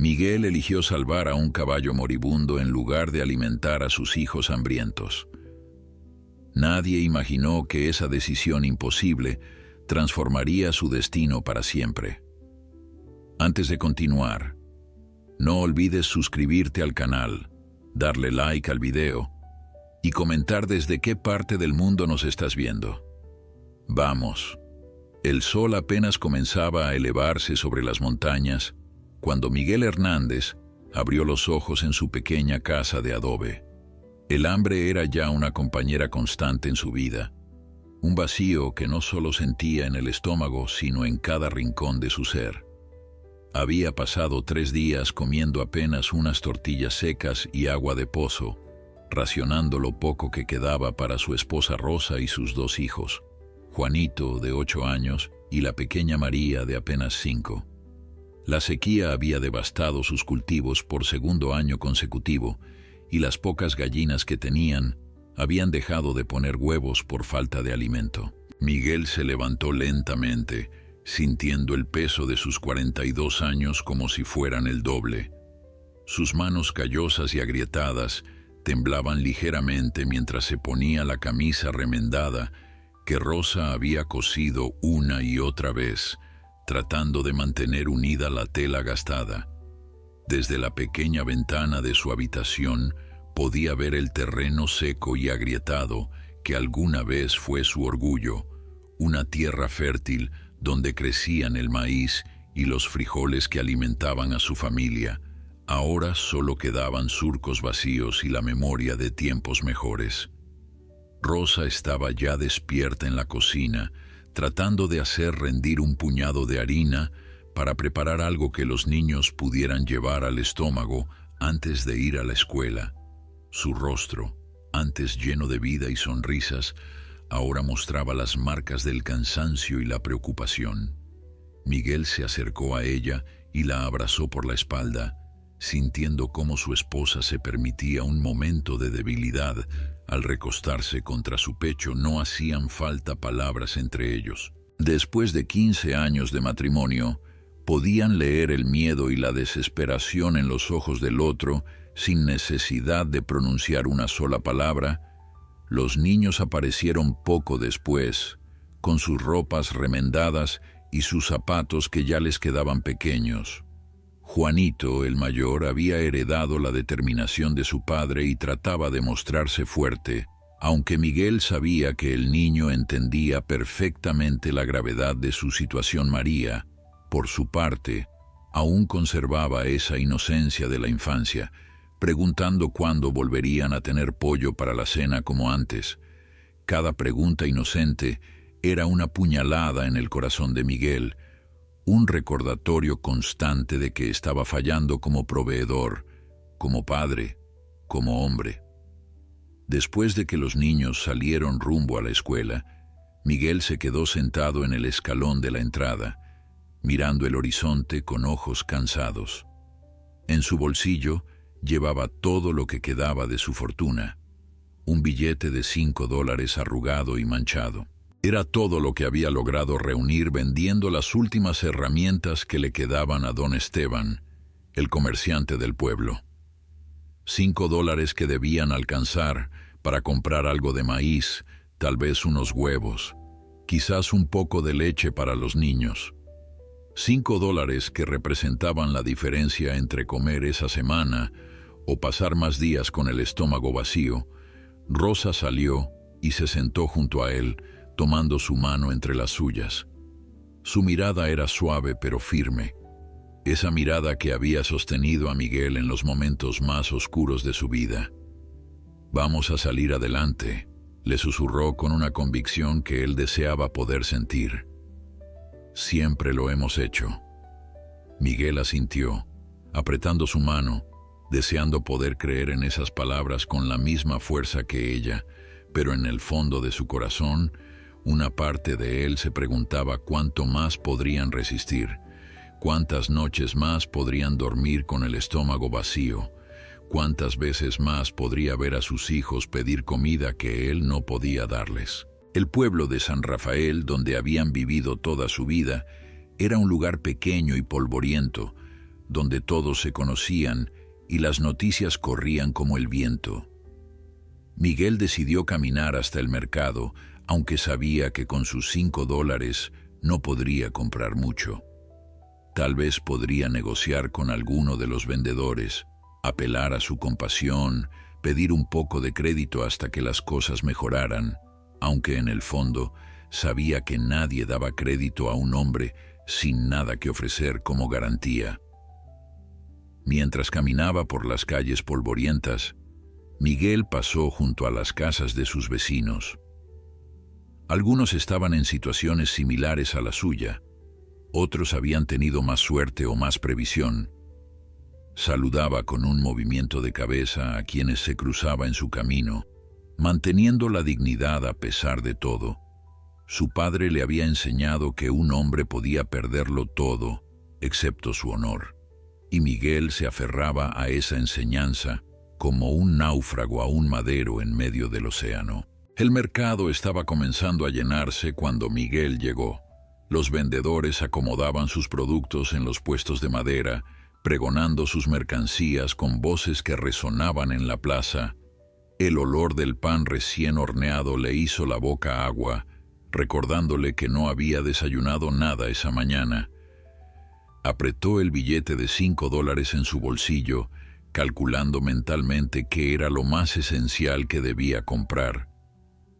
Miguel eligió salvar a un caballo moribundo en lugar de alimentar a sus hijos hambrientos. Nadie imaginó que esa decisión imposible transformaría su destino para siempre. Antes de continuar, no olvides suscribirte al canal, darle like al video y comentar desde qué parte del mundo nos estás viendo. Vamos. El sol apenas comenzaba a elevarse sobre las montañas cuando Miguel Hernández abrió los ojos en su pequeña casa de adobe. El hambre era ya una compañera constante en su vida, un vacío que no solo sentía en el estómago, sino en cada rincón de su ser. Había pasado 3 días comiendo apenas unas tortillas secas y agua de pozo, racionando lo poco que quedaba para su esposa Rosa y sus 2 hijos, Juanito, de 8 años, y la pequeña María, de apenas 5. La sequía había devastado sus cultivos por 2º año consecutivo, y las pocas gallinas que tenían habían dejado de poner huevos por falta de alimento. Miguel se levantó lentamente, sintiendo el peso de sus 42 años como si fueran el doble. Sus manos callosas y agrietadas temblaban ligeramente mientras se ponía la camisa remendada que Rosa había cosido una y otra vez, tratando de mantener unida la tela gastada. Desde la pequeña ventana de su habitación podía ver el terreno seco y agrietado que alguna vez fue su orgullo, una tierra fértil donde crecían el maíz y los frijoles que alimentaban a su familia. Ahora solo quedaban surcos vacíos y la memoria de tiempos mejores. Rosa estaba ya despierta en la cocina, tratando de hacer rendir un puñado de harina para preparar algo que los niños pudieran llevar al estómago antes de ir a la escuela. Su rostro, antes lleno de vida y sonrisas, ahora mostraba las marcas del cansancio y la preocupación. Miguel se acercó a ella y la abrazó por la espalda, sintiendo cómo su esposa se permitía un momento de debilidad. Al recostarse contra su pecho no hacían falta palabras entre ellos. Después de 15 años de matrimonio, podían leer el miedo y la desesperación en los ojos del otro sin necesidad de pronunciar una sola palabra. Los niños aparecieron poco después, con sus ropas remendadas y sus zapatos que ya les quedaban pequeños. Juanito, el mayor, había heredado la determinación de su padre y trataba de mostrarse fuerte, aunque Miguel sabía que el niño entendía perfectamente la gravedad de su situación. María, por su parte, aún conservaba esa inocencia de la infancia, preguntando cuándo volverían a tener pollo para la cena como antes. Cada pregunta inocente era una puñalada en el corazón de Miguel, un recordatorio constante de que estaba fallando como proveedor, como padre, como hombre. Después de que los niños salieron rumbo a la escuela, Miguel se quedó sentado en el escalón de la entrada, mirando el horizonte con ojos cansados. En su bolsillo llevaba todo lo que quedaba de su fortuna, un billete de $5 arrugado y manchado. Era todo lo que había logrado reunir vendiendo las últimas herramientas que le quedaban a don Esteban, el comerciante del pueblo. $5 que debían alcanzar para comprar algo de maíz, tal vez unos huevos, quizás un poco de leche para los niños. $5 que representaban la diferencia entre comer esa semana o pasar más días con el estómago vacío. Rosa salió y se sentó junto a él, tomando su mano entre las suyas. Su mirada era suave pero firme, esa mirada que había sostenido a Miguel en los momentos más oscuros de su vida. «Vamos a salir adelante», le susurró con una convicción que él deseaba poder sentir. «Siempre lo hemos hecho». Miguel asintió, apretando su mano, deseando poder creer en esas palabras con la misma fuerza que ella, pero en el fondo de su corazón, una parte de él se preguntaba cuánto más podrían resistir, cuántas noches más podrían dormir con el estómago vacío, cuántas veces más podría ver a sus hijos pedir comida que él no podía darles. El pueblo de San Rafael, donde habían vivido toda su vida, era un lugar pequeño y polvoriento, donde todos se conocían y las noticias corrían como el viento. Miguel decidió caminar hasta el mercado, aunque sabía que con sus $5 no podría comprar mucho. Tal vez podría negociar con alguno de los vendedores, apelar a su compasión, pedir un poco de crédito hasta que las cosas mejoraran, aunque en el fondo sabía que nadie daba crédito a un hombre sin nada que ofrecer como garantía. Mientras caminaba por las calles polvorientas, Miguel pasó junto a las casas de sus vecinos. Algunos estaban en situaciones similares a la suya, otros habían tenido más suerte o más previsión. Saludaba con un movimiento de cabeza a quienes se cruzaba en su camino, manteniendo la dignidad a pesar de todo. Su padre le había enseñado que un hombre podía perderlo todo, excepto su honor, y Miguel se aferraba a esa enseñanza como un náufrago a un madero en medio del océano. El mercado estaba comenzando a llenarse cuando Miguel llegó. Los vendedores acomodaban sus productos en los puestos de madera, pregonando sus mercancías con voces que resonaban en la plaza. El olor del pan recién horneado le hizo la boca agua, recordándole que no había desayunado nada esa mañana. Apretó el billete de $5 en su bolsillo, calculando mentalmente qué era lo más esencial que debía comprar.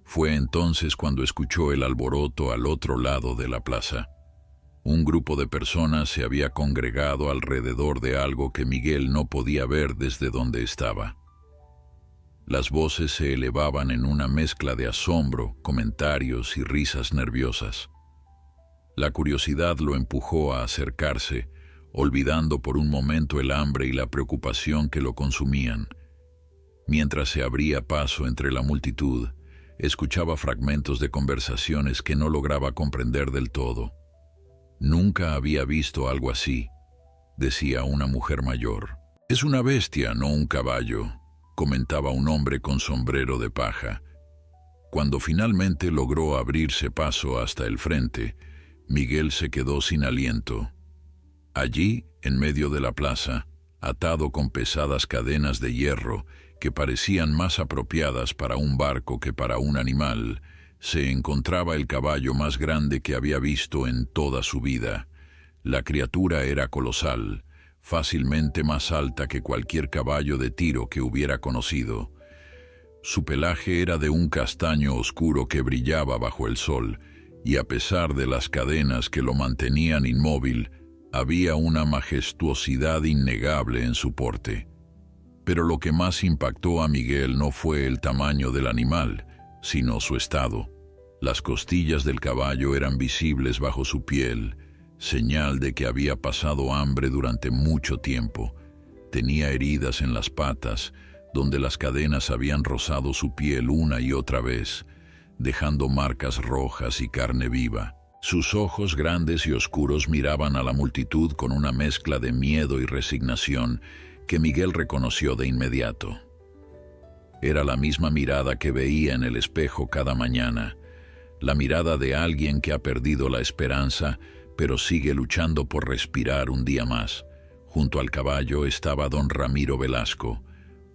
Fue entonces cuando escuchó el alboroto al otro lado de la plaza. Un grupo de personas se había congregado alrededor de algo que Miguel no podía ver desde donde estaba. Las voces se elevaban en una mezcla de asombro, comentarios y risas nerviosas. La curiosidad lo empujó a acercarse, olvidando por un momento el hambre y la preocupación que lo consumían. Mientras se abría paso entre la multitud, escuchaba fragmentos de conversaciones que no lograba comprender del todo. «Nunca había visto algo así», decía una mujer mayor. «Es una bestia, no un caballo», comentaba un hombre con sombrero de paja. Cuando finalmente logró abrirse paso hasta el frente, Miguel se quedó sin aliento. Allí, en medio de la plaza, atado con pesadas cadenas de hierro que parecían más apropiadas para un barco que para un animal, se encontraba el caballo más grande que había visto en toda su vida. La criatura era colosal, fácilmente más alta que cualquier caballo de tiro que hubiera conocido. Su pelaje era de un castaño oscuro que brillaba bajo el sol, y a pesar de las cadenas que lo mantenían inmóvil, había una majestuosidad innegable en su porte. Pero lo que más impactó a Miguel no fue el tamaño del animal, sino su estado. Las costillas del caballo eran visibles bajo su piel, señal de que había pasado hambre durante mucho tiempo. Tenía heridas en las patas, donde las cadenas habían rozado su piel una y otra vez, dejando marcas rojas y carne viva. Sus ojos grandes y oscuros miraban a la multitud con una mezcla de miedo y resignación que Miguel reconoció de inmediato. Era la misma mirada que veía en el espejo cada mañana, la mirada de alguien que ha perdido la esperanza, pero sigue luchando por respirar un día más. Junto al caballo estaba don Ramiro Velasco,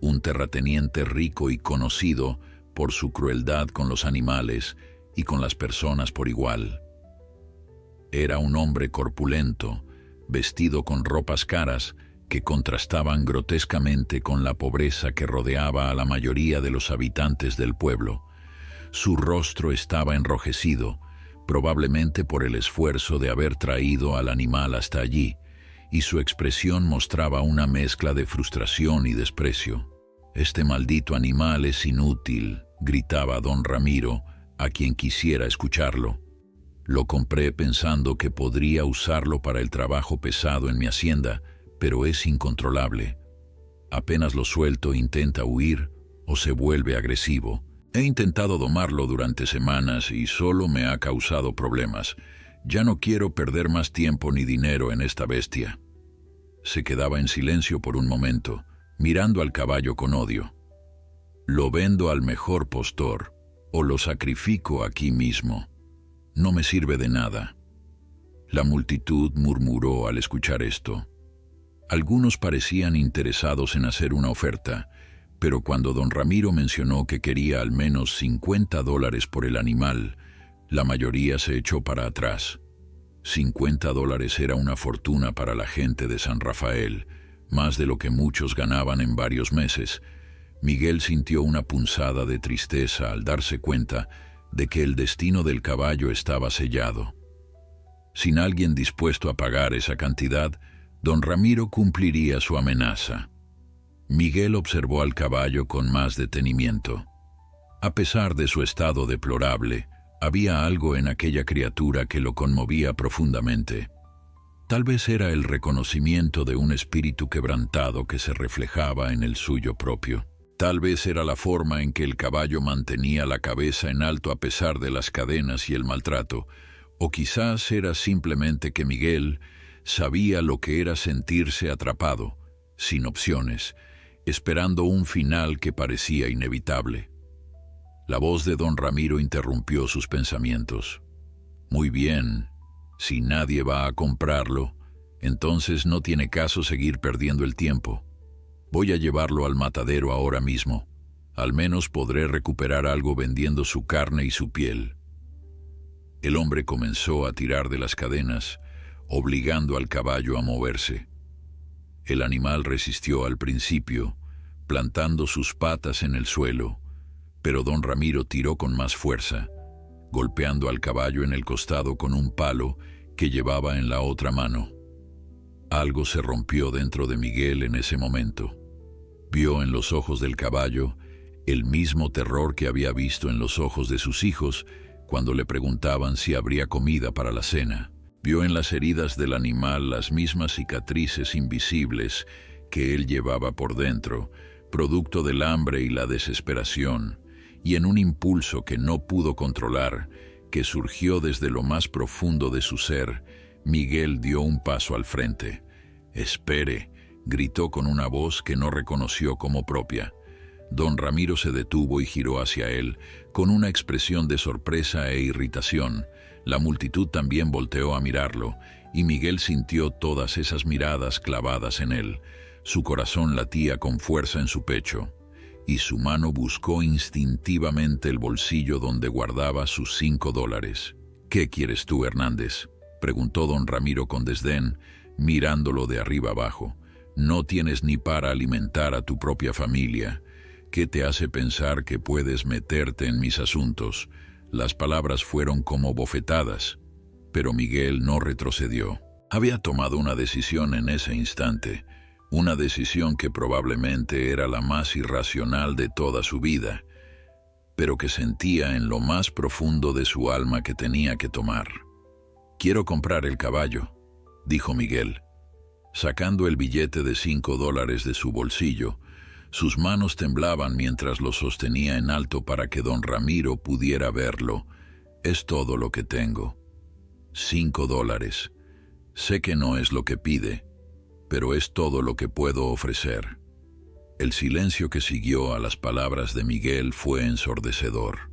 un terrateniente rico y conocido por su crueldad con los animales y con las personas por igual. Era un hombre corpulento, vestido con ropas caras que contrastaban grotescamente con la pobreza que rodeaba a la mayoría de los habitantes del pueblo. Su rostro estaba enrojecido, probablemente por el esfuerzo de haber traído al animal hasta allí, y su expresión mostraba una mezcla de frustración y desprecio. «Este maldito animal es inútil», gritaba don Ramiro, a quien quisiera escucharlo. «Lo compré pensando que podría usarlo para el trabajo pesado en mi hacienda, pero es incontrolable. Apenas lo suelto intenta huir o se vuelve agresivo. He intentado domarlo durante semanas y solo me ha causado problemas. Ya no quiero perder más tiempo ni dinero en esta bestia». Se quedaba en silencio por un momento, mirando al caballo con odio. «Lo vendo al mejor postor o lo sacrifico aquí mismo. No me sirve de nada». La multitud murmuró al escuchar esto. Algunos parecían interesados en hacer una oferta, pero cuando don Ramiro mencionó que quería al menos $50 por el animal, la mayoría se echó para atrás. $50 era una fortuna para la gente de San Rafael, más de lo que muchos ganaban en varios meses. Miguel sintió una punzada de tristeza al darse cuenta de que el destino del caballo estaba sellado. Sin alguien dispuesto a pagar esa cantidad, don Ramiro cumpliría su amenaza. Miguel observó al caballo con más detenimiento. A pesar de su estado deplorable, había algo en aquella criatura que lo conmovía profundamente. Tal vez era el reconocimiento de un espíritu quebrantado que se reflejaba en el suyo propio. Tal vez era la forma en que el caballo mantenía la cabeza en alto a pesar de las cadenas y el maltrato, o quizás era simplemente que Miguel sabía lo que era sentirse atrapado, sin opciones, esperando un final que parecía inevitable. La voz de don Ramiro interrumpió sus pensamientos. Muy bien, si nadie va a comprarlo, entonces no tiene caso seguir perdiendo el tiempo. Voy a llevarlo al matadero ahora mismo. Al menos podré recuperar algo vendiendo su carne y su piel. El hombre comenzó a tirar de las cadenas, obligando al caballo a moverse. El animal resistió al principio, plantando sus patas en el suelo, pero don Ramiro tiró con más fuerza, golpeando al caballo en el costado con un palo que llevaba en la otra mano. Algo se rompió dentro de Miguel en ese momento. Vio en los ojos del caballo el mismo terror que había visto en los ojos de sus hijos cuando le preguntaban si habría comida para la cena. Vio en las heridas del animal las mismas cicatrices invisibles que él llevaba por dentro, producto del hambre y la desesperación, y en un impulso que no pudo controlar, que surgió desde lo más profundo de su ser, Miguel dio un paso al frente. «Espere», gritó con una voz que no reconoció como propia. Don Ramiro se detuvo y giró hacia él, con una expresión de sorpresa e irritación. La multitud también volteó a mirarlo, y Miguel sintió todas esas miradas clavadas en él. Su corazón latía con fuerza en su pecho, y su mano buscó instintivamente el bolsillo donde guardaba sus $5. «¿Qué quieres tú, Hernández?», preguntó don Ramiro con desdén, mirándolo de arriba abajo. «No tienes ni para alimentar a tu propia familia. ¿Qué te hace pensar que puedes meterte en mis asuntos?». Las palabras fueron como bofetadas, pero Miguel no retrocedió. Había tomado una decisión en ese instante, una decisión que probablemente era la más irracional de toda su vida, pero que sentía en lo más profundo de su alma que tenía que tomar. «Quiero comprar el caballo», dijo Miguel. Sacando el billete de $5 de su bolsillo, sus manos temblaban mientras lo sostenía en alto para que don Ramiro pudiera verlo. «Es todo lo que tengo. $5. Sé que no es lo que pide, pero es todo lo que puedo ofrecer». El silencio que siguió a las palabras de Miguel fue ensordecedor.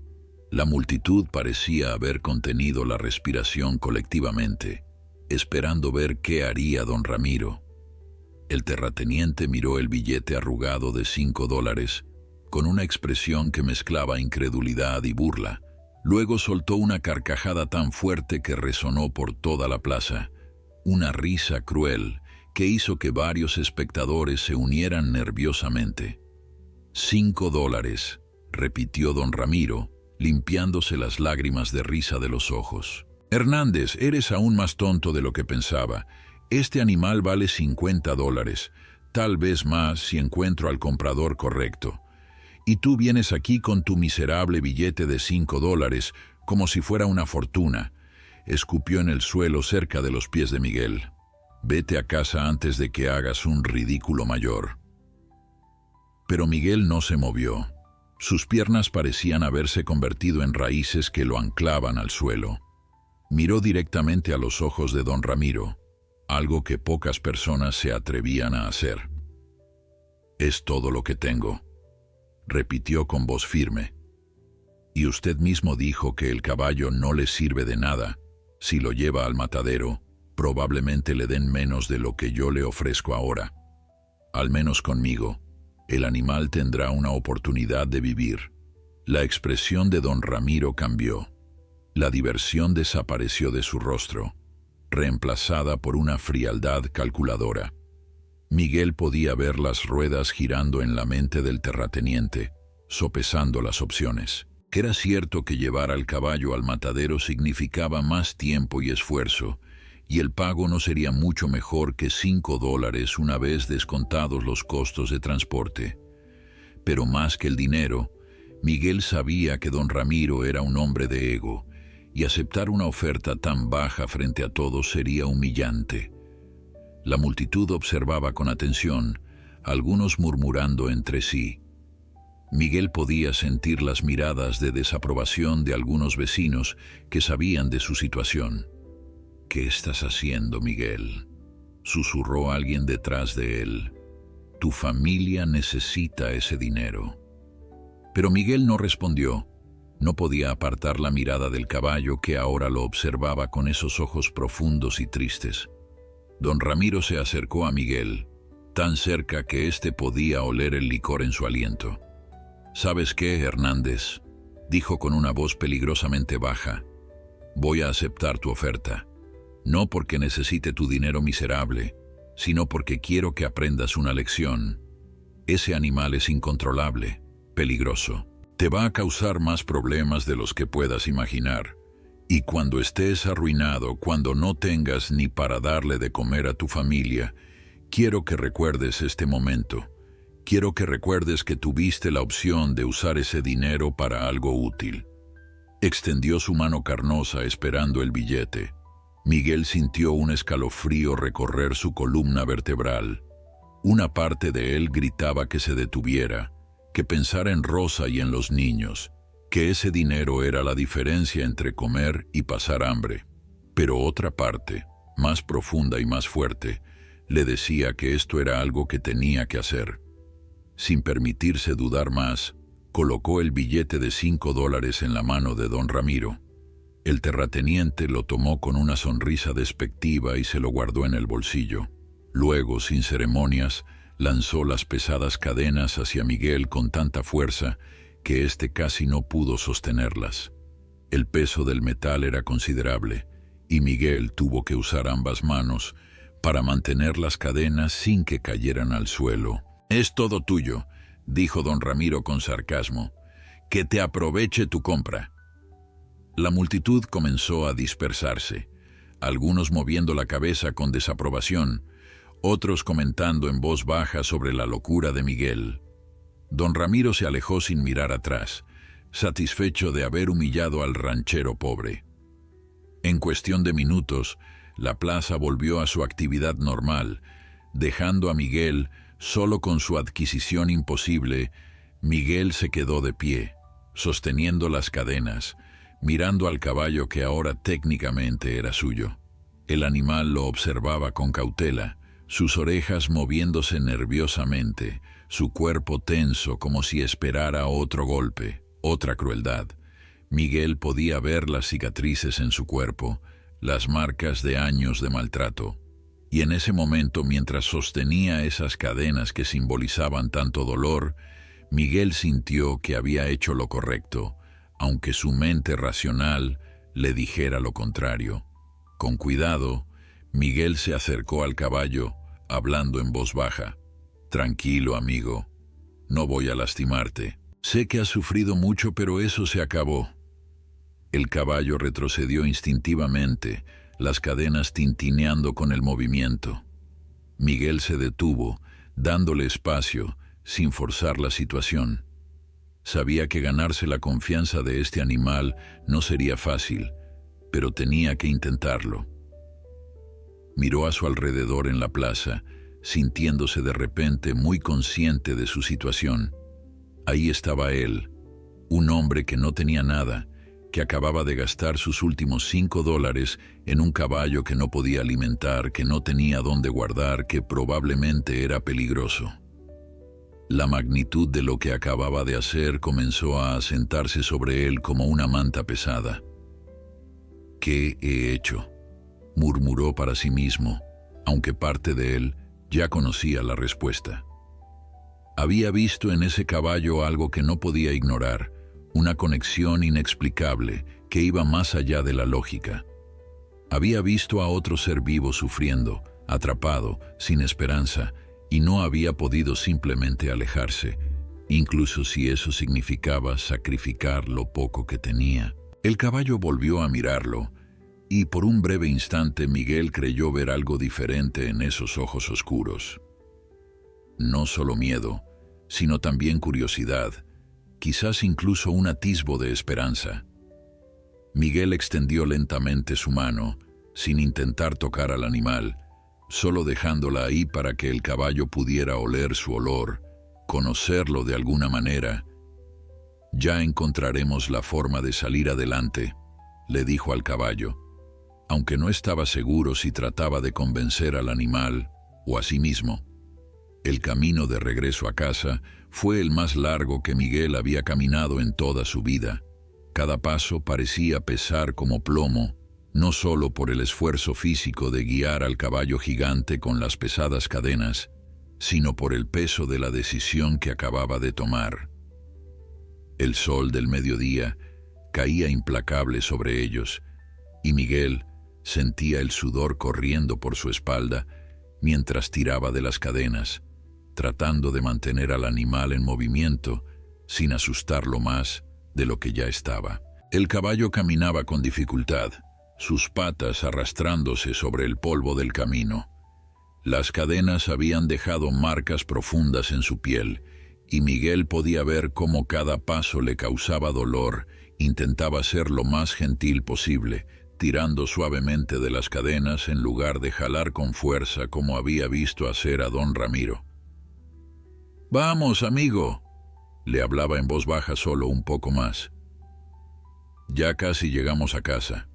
La multitud parecía haber contenido la respiración colectivamente, esperando ver qué haría don Ramiro. El terrateniente miró el billete arrugado de $5 con una expresión que mezclaba incredulidad y burla. Luego soltó una carcajada tan fuerte que resonó por toda la plaza, una risa cruel que hizo que varios espectadores se unieran nerviosamente. $5, repitió don Ramiro, limpiándose las lágrimas de risa de los ojos. «Hernández, eres aún más tonto de lo que pensaba. Este animal vale $50, tal vez más si encuentro al comprador correcto. Y tú vienes aquí con tu miserable billete de $5 como si fuera una fortuna». Escupió en el suelo cerca de los pies de Miguel. «Vete a casa antes de que hagas un ridículo mayor». Pero Miguel no se movió. Sus piernas parecían haberse convertido en raíces que lo anclaban al suelo. Miró directamente a los ojos de don Ramiro, algo que pocas personas se atrevían a hacer. «Es todo lo que tengo», repitió con voz firme. «Y usted mismo dijo que el caballo no le sirve de nada si lo lleva al matadero Probablemente le den menos de lo que yo le ofrezco ahora. Al menos conmigo, el animal tendrá una oportunidad de vivir. La expresión de don Ramiro cambió. La diversión desapareció de su rostro, reemplazada por una frialdad calculadora. Miguel podía ver las ruedas girando en la mente del terrateniente, sopesando las opciones. Era cierto que llevar al caballo al matadero significaba más tiempo y esfuerzo, y el pago no sería mucho mejor que $5 una vez descontados los costos de transporte. Pero más que el dinero, Miguel sabía que don Ramiro era un hombre de ego, y aceptar una oferta tan baja frente a todos sería humillante. La multitud observaba con atención, algunos murmurando entre sí. Miguel podía sentir las miradas de desaprobación de algunos vecinos que sabían de su situación. «¿Qué estás haciendo, Miguel?», susurró alguien detrás de él. «Tu familia necesita ese dinero». Pero Miguel no respondió. No podía apartar la mirada del caballo que ahora lo observaba con esos ojos profundos y tristes. Don Ramiro se acercó a Miguel, tan cerca que éste podía oler el licor en su aliento. «¿Sabes qué, Hernández?», dijo con una voz peligrosamente baja. «Voy a aceptar tu oferta. No porque necesite tu dinero miserable, sino porque quiero que aprendas una lección. Ese animal es incontrolable, peligroso. Te va a causar más problemas de los que puedas imaginar. Y cuando estés arruinado, cuando no tengas ni para darle de comer a tu familia, quiero que recuerdes este momento. Quiero que recuerdes que tuviste la opción de usar ese dinero para algo útil». Extendió su mano carnosa esperando el billete. Miguel sintió un escalofrío recorrer su columna vertebral. Una parte de él gritaba que se detuviera, que pensara en Rosa y en los niños, que ese dinero era la diferencia entre comer y pasar hambre. Pero otra parte, más profunda y más fuerte, le decía que esto era algo que tenía que hacer. Sin permitirse dudar más, colocó el billete de $5 en la mano de don Ramiro. El terrateniente lo tomó con una sonrisa despectiva y se lo guardó en el bolsillo. Luego, sin ceremonias, lanzó las pesadas cadenas hacia Miguel con tanta fuerza que éste casi no pudo sostenerlas. El peso del metal era considerable, y Miguel tuvo que usar ambas manos para mantener las cadenas sin que cayeran al suelo. «Es todo tuyo», dijo don Ramiro con sarcasmo. «Que te aproveche tu compra». La multitud comenzó a dispersarse, algunos moviendo la cabeza con desaprobación, otros comentando en voz baja sobre la locura de Miguel. Don Ramiro se alejó sin mirar atrás, satisfecho de haber humillado al ranchero pobre. En cuestión de minutos, la plaza volvió a su actividad normal, dejando a Miguel solo con su adquisición imposible. Miguel se quedó de pie, sosteniendo las cadenas, mirando al caballo que ahora técnicamente era suyo. El animal lo observaba con cautela, sus orejas moviéndose nerviosamente, su cuerpo tenso como si esperara otro golpe, otra crueldad. Miguel podía ver las cicatrices en su cuerpo, las marcas de años de maltrato. Y en ese momento, mientras sostenía esas cadenas que simbolizaban tanto dolor, Miguel sintió que había hecho lo correcto, aunque su mente racional le dijera lo contrario. Con cuidado, Miguel se acercó al caballo, hablando en voz baja. «Tranquilo, amigo. No voy a lastimarte. Sé que has sufrido mucho, pero eso se acabó». El caballo retrocedió instintivamente, las cadenas tintineando con el movimiento. Miguel se detuvo, dándole espacio, sin forzar la situación. Sabía que ganarse la confianza de este animal no sería fácil, pero tenía que intentarlo. Miró a su alrededor en la plaza, sintiéndose de repente muy consciente de su situación. Ahí estaba él, un hombre que no tenía nada, que acababa de gastar sus últimos $5 en un caballo que no podía alimentar, que no tenía dónde guardar, que probablemente era peligroso. La magnitud de lo que acababa de hacer comenzó a asentarse sobre él como una manta pesada. «¿Qué he hecho?», murmuró para sí mismo, aunque parte de él ya conocía la respuesta. Había visto en ese caballo algo que no podía ignorar, una conexión inexplicable que iba más allá de la lógica. Había visto a otro ser vivo sufriendo, atrapado, sin esperanza, y no había podido simplemente alejarse, incluso si eso significaba sacrificar lo poco que tenía. El caballo volvió a mirarlo, y por un breve instante Miguel creyó ver algo diferente en esos ojos oscuros. No solo miedo, sino también curiosidad, quizás incluso un atisbo de esperanza. Miguel extendió lentamente su mano, sin intentar tocar al animal, solo dejándola ahí para que el caballo pudiera oler su olor, conocerlo de alguna manera. «Ya encontraremos la forma de salir adelante», le dijo al caballo, aunque no estaba seguro si trataba de convencer al animal o a sí mismo. El camino de regreso a casa fue el más largo que Miguel había caminado en toda su vida. Cada paso parecía pesar como plomo, no solo por el esfuerzo físico de guiar al caballo gigante con las pesadas cadenas, sino por el peso de la decisión que acababa de tomar. El sol del mediodía caía implacable sobre ellos, y Miguel sentía el sudor corriendo por su espalda mientras tiraba de las cadenas, tratando de mantener al animal en movimiento sin asustarlo más de lo que ya estaba. El caballo caminaba con dificultad, sus patas arrastrándose sobre el polvo del camino. Las cadenas habían dejado marcas profundas en su piel, y Miguel podía ver cómo cada paso le causaba dolor. Intentaba ser lo más gentil posible, tirando suavemente de las cadenas en lugar de jalar con fuerza como había visto hacer a don Ramiro. «Vamos, amigo», le hablaba en voz baja solo un poco más. «Ya casi llegamos a casa».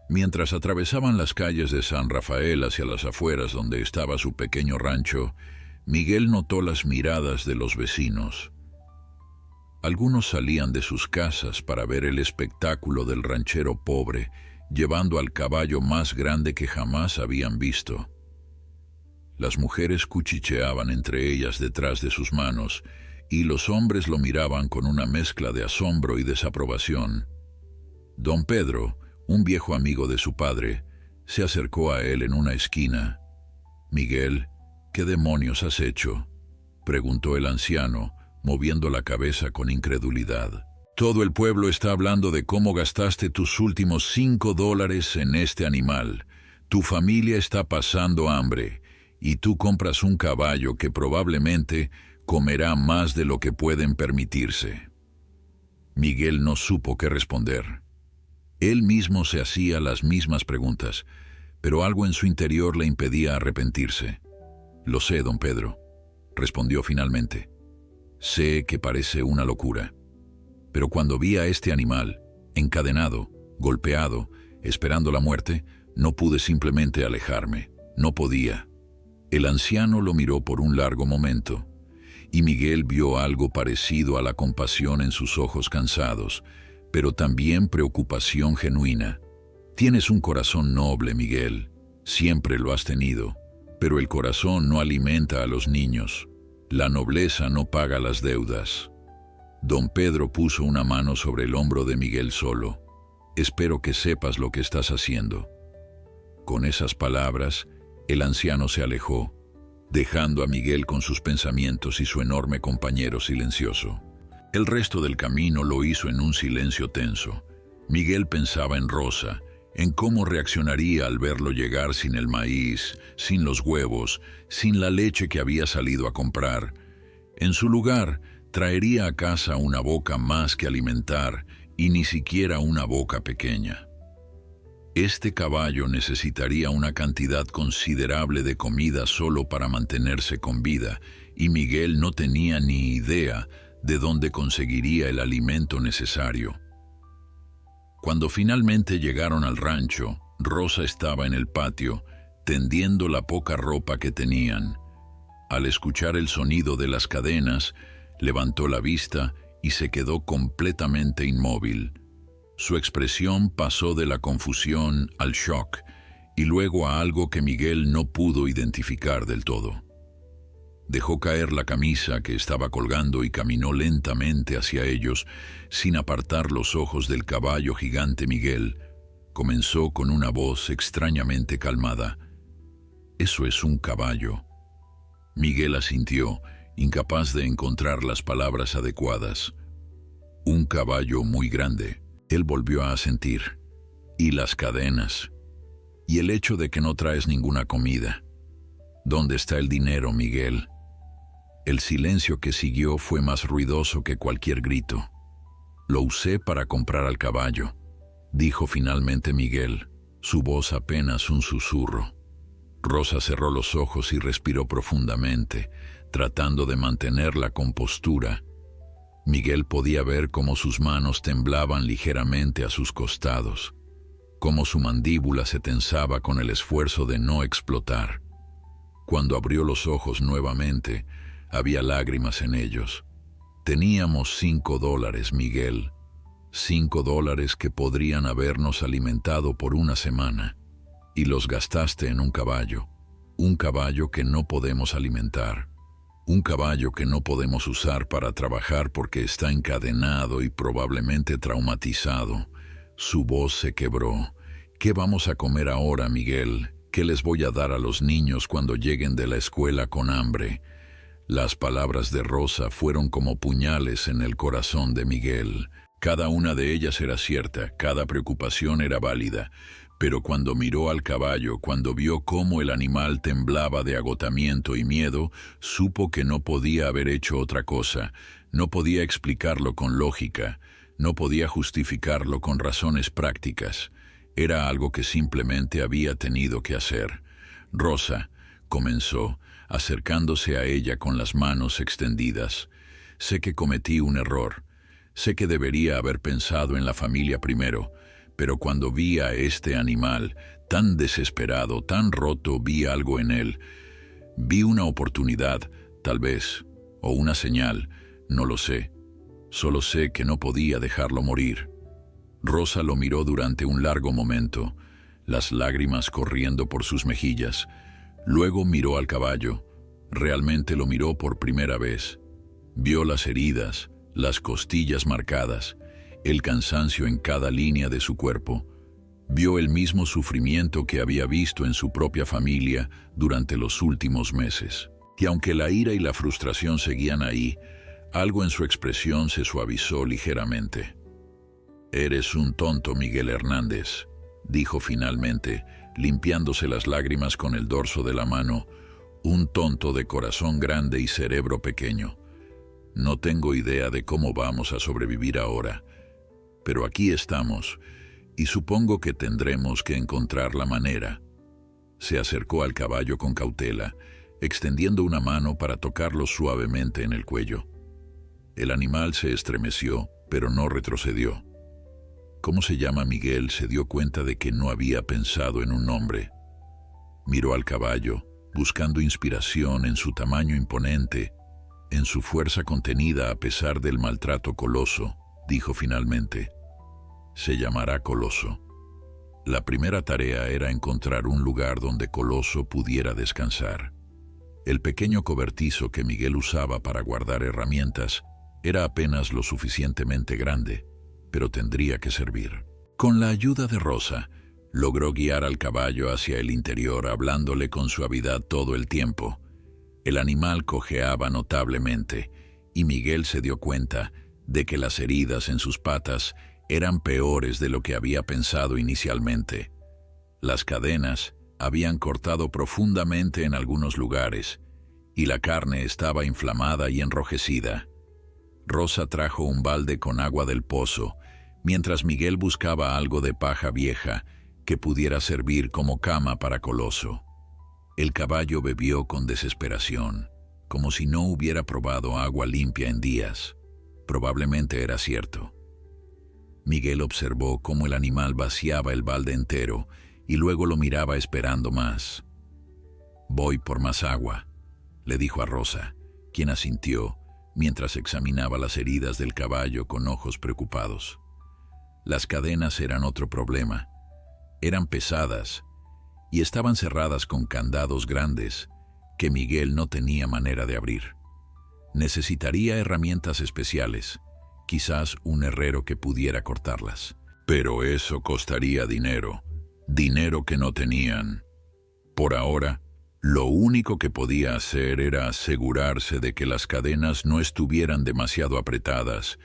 Mientras atravesaban las calles de San Rafael hacia las afueras donde estaba su pequeño rancho, Miguel notó las miradas de los vecinos. Algunos salían de sus casas para ver el espectáculo del ranchero pobre, llevando al caballo más grande que jamás habían visto. Las mujeres cuchicheaban entre ellas detrás de sus manos, y los hombres lo miraban con una mezcla de asombro y desaprobación. Don Pedro, un viejo amigo de su padre, se acercó a él en una esquina. «Miguel, ¿qué demonios has hecho?», preguntó el anciano, moviendo la cabeza con incredulidad. «Todo el pueblo está hablando de cómo gastaste tus últimos $5 en este animal. Tu familia está pasando hambre, y tú compras un caballo que probablemente comerá más de lo que pueden permitirse». Miguel no supo qué responder. Él mismo se hacía las mismas preguntas, pero algo en su interior le impedía arrepentirse. «Lo sé, don Pedro», respondió finalmente. «Sé que parece una locura, pero cuando vi a este animal, encadenado, golpeado, esperando la muerte, no pude simplemente alejarme. No podía». El anciano lo miró por un largo momento, y Miguel vio algo parecido a la compasión en sus ojos cansados, pero también preocupación genuina. «Tienes un corazón noble, Miguel. Siempre lo has tenido, pero el corazón no alimenta a los niños. La nobleza no paga las deudas». Don Pedro puso una mano sobre el hombro de Miguel solo. «Espero que sepas lo que estás haciendo». Con esas palabras, el anciano se alejó, dejando a Miguel con sus pensamientos y su enorme compañero silencioso. El resto del camino lo hizo en un silencio tenso. Miguel pensaba en Rosa, en cómo reaccionaría al verlo llegar sin el maíz, sin los huevos, sin la leche que había salido a comprar. En su lugar, traería a casa una boca más que alimentar, y ni siquiera una boca pequeña. Este caballo necesitaría una cantidad considerable de comida solo para mantenerse con vida, y Miguel no tenía ni idea de dónde conseguiría el alimento necesario. Cuando finalmente llegaron al rancho, Rosa estaba en el patio, tendiendo la poca ropa que tenían. Al escuchar el sonido de las cadenas, levantó la vista y se quedó completamente inmóvil. Su expresión pasó de la confusión al shock, y luego a algo que Miguel no pudo identificar del todo. Dejó caer la camisa que estaba colgando y caminó lentamente hacia ellos, sin apartar los ojos del caballo gigante. Miguel comenzó con una voz extrañamente calmada. «Eso es un caballo». Miguel asintió, incapaz de encontrar las palabras adecuadas. «Un caballo muy grande». Él volvió a asentir. «Y las cadenas. Y el hecho de que no traes ninguna comida. ¿Dónde está el dinero, Miguel?» El silencio que siguió fue más ruidoso que cualquier grito. «Lo usé para comprar al caballo», dijo finalmente Miguel, su voz apenas un susurro. Rosa cerró los ojos y respiró profundamente, tratando de mantener la compostura. Miguel podía ver cómo sus manos temblaban ligeramente a sus costados, cómo su mandíbula se tensaba con el esfuerzo de no explotar. Cuando abrió los ojos nuevamente, había lágrimas en ellos. «Teníamos $5, Miguel. $5 que podrían habernos alimentado por una semana. Y los gastaste en un caballo que no podemos alimentar. Un caballo que no podemos usar para trabajar porque está encadenado y probablemente traumatizado». Su voz se quebró. «¿Qué vamos a comer ahora, Miguel? ¿Qué les voy a dar a los niños cuando lleguen de la escuela con hambre?» Las palabras de Rosa fueron como puñales en el corazón de Miguel. Cada una de ellas era cierta, cada preocupación era válida. Pero cuando miró al caballo, cuando vio cómo el animal temblaba de agotamiento y miedo, supo que no podía haber hecho otra cosa. No podía explicarlo con lógica, no podía justificarlo con razones prácticas. Era algo que simplemente había tenido que hacer. «Rosa», comenzó, acercándose a ella con las manos extendidas. «Sé que cometí un error. Sé que debería haber pensado en la familia primero, pero cuando vi a este animal, tan desesperado, tan roto, vi algo en él. Vi una oportunidad, tal vez, o una señal, no lo sé. Solo sé que no podía dejarlo morir». Rosa lo miró durante un largo momento, las lágrimas corriendo por sus mejillas. Luego miró al caballo. Realmente lo miró por primera vez. Vio las heridas, las costillas marcadas, el cansancio en cada línea de su cuerpo. Vio el mismo sufrimiento que había visto en su propia familia durante los últimos meses. Y aunque la ira y la frustración seguían ahí, algo en su expresión se suavizó ligeramente. «Eres un tonto, Miguel Hernández», dijo finalmente, limpiándose las lágrimas con el dorso de la mano. «Un tonto de corazón grande y cerebro pequeño. No tengo idea de cómo vamos a sobrevivir ahora, pero aquí estamos, y supongo que tendremos que encontrar la manera». Se acercó al caballo con cautela, extendiendo una mano para tocarlo suavemente en el cuello. El animal se estremeció, pero no retrocedió. «¿Cómo se llama Miguel?» Se dio cuenta de que no había pensado en un nombre. Miró al caballo, buscando inspiración en su tamaño imponente, en su fuerza contenida a pesar del maltrato. «Coloso», dijo finalmente. «Se llamará Coloso». La primera tarea era encontrar un lugar donde Coloso pudiera descansar. El pequeño cobertizo que Miguel usaba para guardar herramientas era apenas lo suficientemente grande, pero tendría que servir. Con la ayuda de Rosa, logró guiar al caballo hacia el interior, hablándole con suavidad todo el tiempo. El animal cojeaba notablemente, y Miguel se dio cuenta de que las heridas en sus patas eran peores de lo que había pensado inicialmente. Las cadenas habían cortado profundamente en algunos lugares, y la carne estaba inflamada y enrojecida. Rosa trajo un balde con agua del pozo, mientras Miguel buscaba algo de paja vieja que pudiera servir como cama para Coloso. El caballo bebió con desesperación, como si no hubiera probado agua limpia en días. Probablemente era cierto. Miguel observó cómo el animal vaciaba el balde entero y luego lo miraba esperando más. «Voy por más agua», le dijo a Rosa, quien asintió mientras examinaba las heridas del caballo con ojos preocupados. Las cadenas eran otro problema. Eran pesadas, y estaban cerradas con candados grandes que Miguel no tenía manera de abrir. Necesitaría herramientas especiales, quizás un herrero que pudiera cortarlas. Pero eso costaría dinero, dinero que no tenían. Por ahora, lo único que podía hacer era asegurarse de que las cadenas no estuvieran demasiado apretadas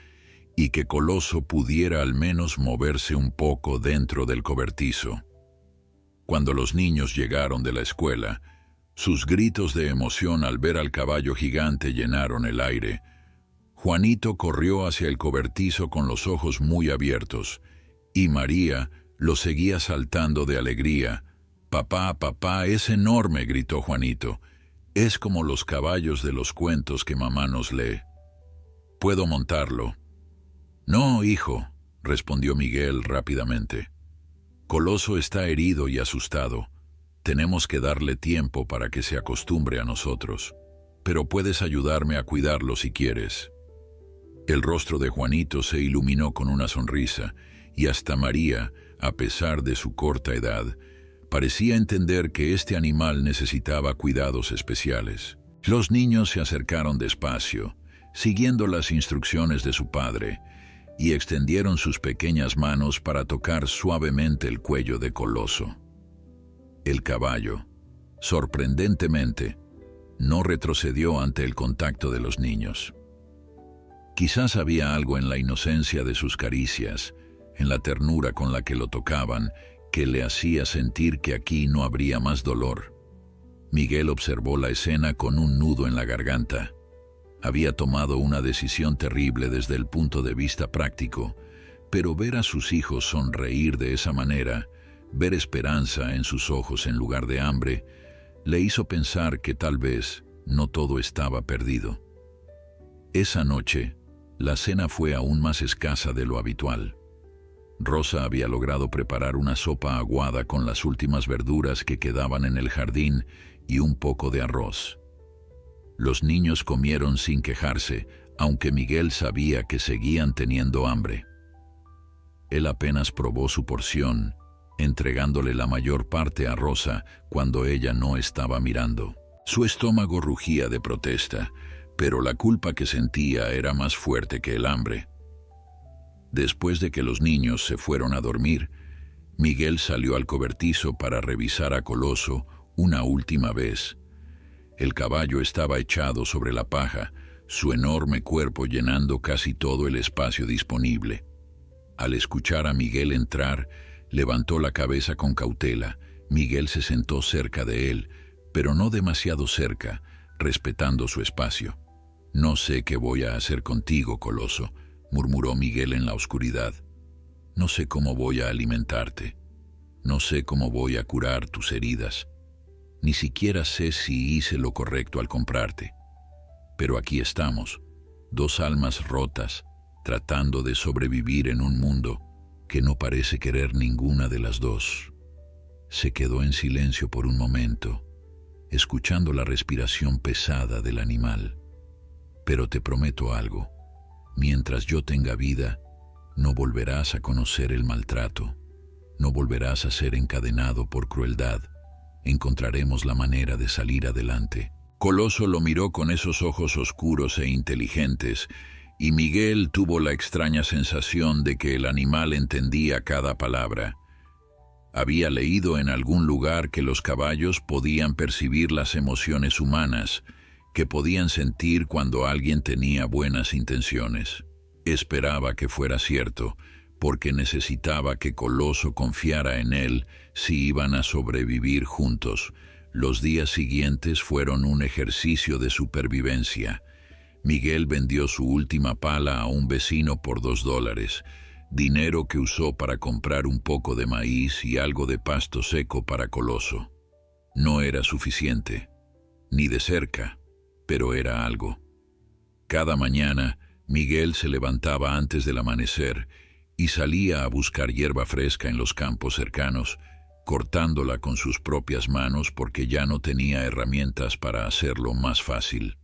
y que Coloso pudiera al menos moverse un poco dentro del cobertizo. Cuando los niños llegaron de la escuela, sus gritos de emoción al ver al caballo gigante llenaron el aire. Juanito corrió hacia el cobertizo con los ojos muy abiertos, y María lo seguía saltando de alegría. «Papá, papá, es enorme», gritó Juanito. «Es como los caballos de los cuentos que mamá nos lee. ¿Puedo montarlo?» «No, hijo», respondió Miguel rápidamente. «Coloso está herido y asustado. Tenemos que darle tiempo para que se acostumbre a nosotros. Pero puedes ayudarme a cuidarlo si quieres». El rostro de Juanito se iluminó con una sonrisa, y hasta María, a pesar de su corta edad, parecía entender que este animal necesitaba cuidados especiales. Los niños se acercaron despacio, siguiendo las instrucciones de su padre, y extendieron sus pequeñas manos para tocar suavemente el cuello de Coloso. El caballo, sorprendentemente, no retrocedió ante el contacto de los niños. Quizás había algo en la inocencia de sus caricias, en la ternura con la que lo tocaban, que le hacía sentir que aquí no habría más dolor. Miguel observó la escena con un nudo en la garganta. Había tomado una decisión terrible desde el punto de vista práctico, pero ver a sus hijos sonreír de esa manera, ver esperanza en sus ojos en lugar de hambre, le hizo pensar que tal vez no todo estaba perdido. Esa noche, la cena fue aún más escasa de lo habitual. Rosa había logrado preparar una sopa aguada con las últimas verduras que quedaban en el jardín y un poco de arroz. Los niños comieron sin quejarse, aunque Miguel sabía que seguían teniendo hambre. Él apenas probó su porción, entregándole la mayor parte a Rosa cuando ella no estaba mirando. Su estómago rugía de protesta, pero la culpa que sentía era más fuerte que el hambre. Después de que los niños se fueron a dormir, Miguel salió al cobertizo para revisar a Coloso una última vez. El caballo estaba echado sobre la paja, su enorme cuerpo llenando casi todo el espacio disponible. Al escuchar a Miguel entrar, levantó la cabeza con cautela. Miguel se sentó cerca de él, pero no demasiado cerca, respetando su espacio. «No sé qué voy a hacer contigo, Coloso», murmuró Miguel en la oscuridad. «No sé cómo voy a alimentarte. No sé cómo voy a curar tus heridas. Ni siquiera sé si hice lo correcto al comprarte. Pero aquí estamos, dos almas rotas, tratando de sobrevivir en un mundo que no parece querer ninguna de las dos». Se quedó en silencio por un momento, escuchando la respiración pesada del animal. «Pero te prometo algo. Mientras yo tenga vida, no volverás a conocer el maltrato. No volverás a ser encadenado por crueldad. Encontraremos la manera de salir adelante». Coloso lo miró con esos ojos oscuros e inteligentes, y Miguel tuvo la extraña sensación de que el animal entendía cada palabra. Había leído en algún lugar que los caballos podían percibir las emociones humanas, que podían sentir cuando alguien tenía buenas intenciones. Esperaba que fuera cierto, porque necesitaba que Coloso confiara en él si iban a sobrevivir juntos. Los días siguientes fueron un ejercicio de supervivencia. Miguel vendió su última pala a un vecino por $2, dinero que usó para comprar un poco de maíz y algo de pasto seco para Coloso. No era suficiente, ni de cerca, pero era algo. Cada mañana, Miguel se levantaba antes del amanecer y salía a buscar hierba fresca en los campos cercanos, cortándola con sus propias manos porque ya no tenía herramientas para hacerlo más fácil.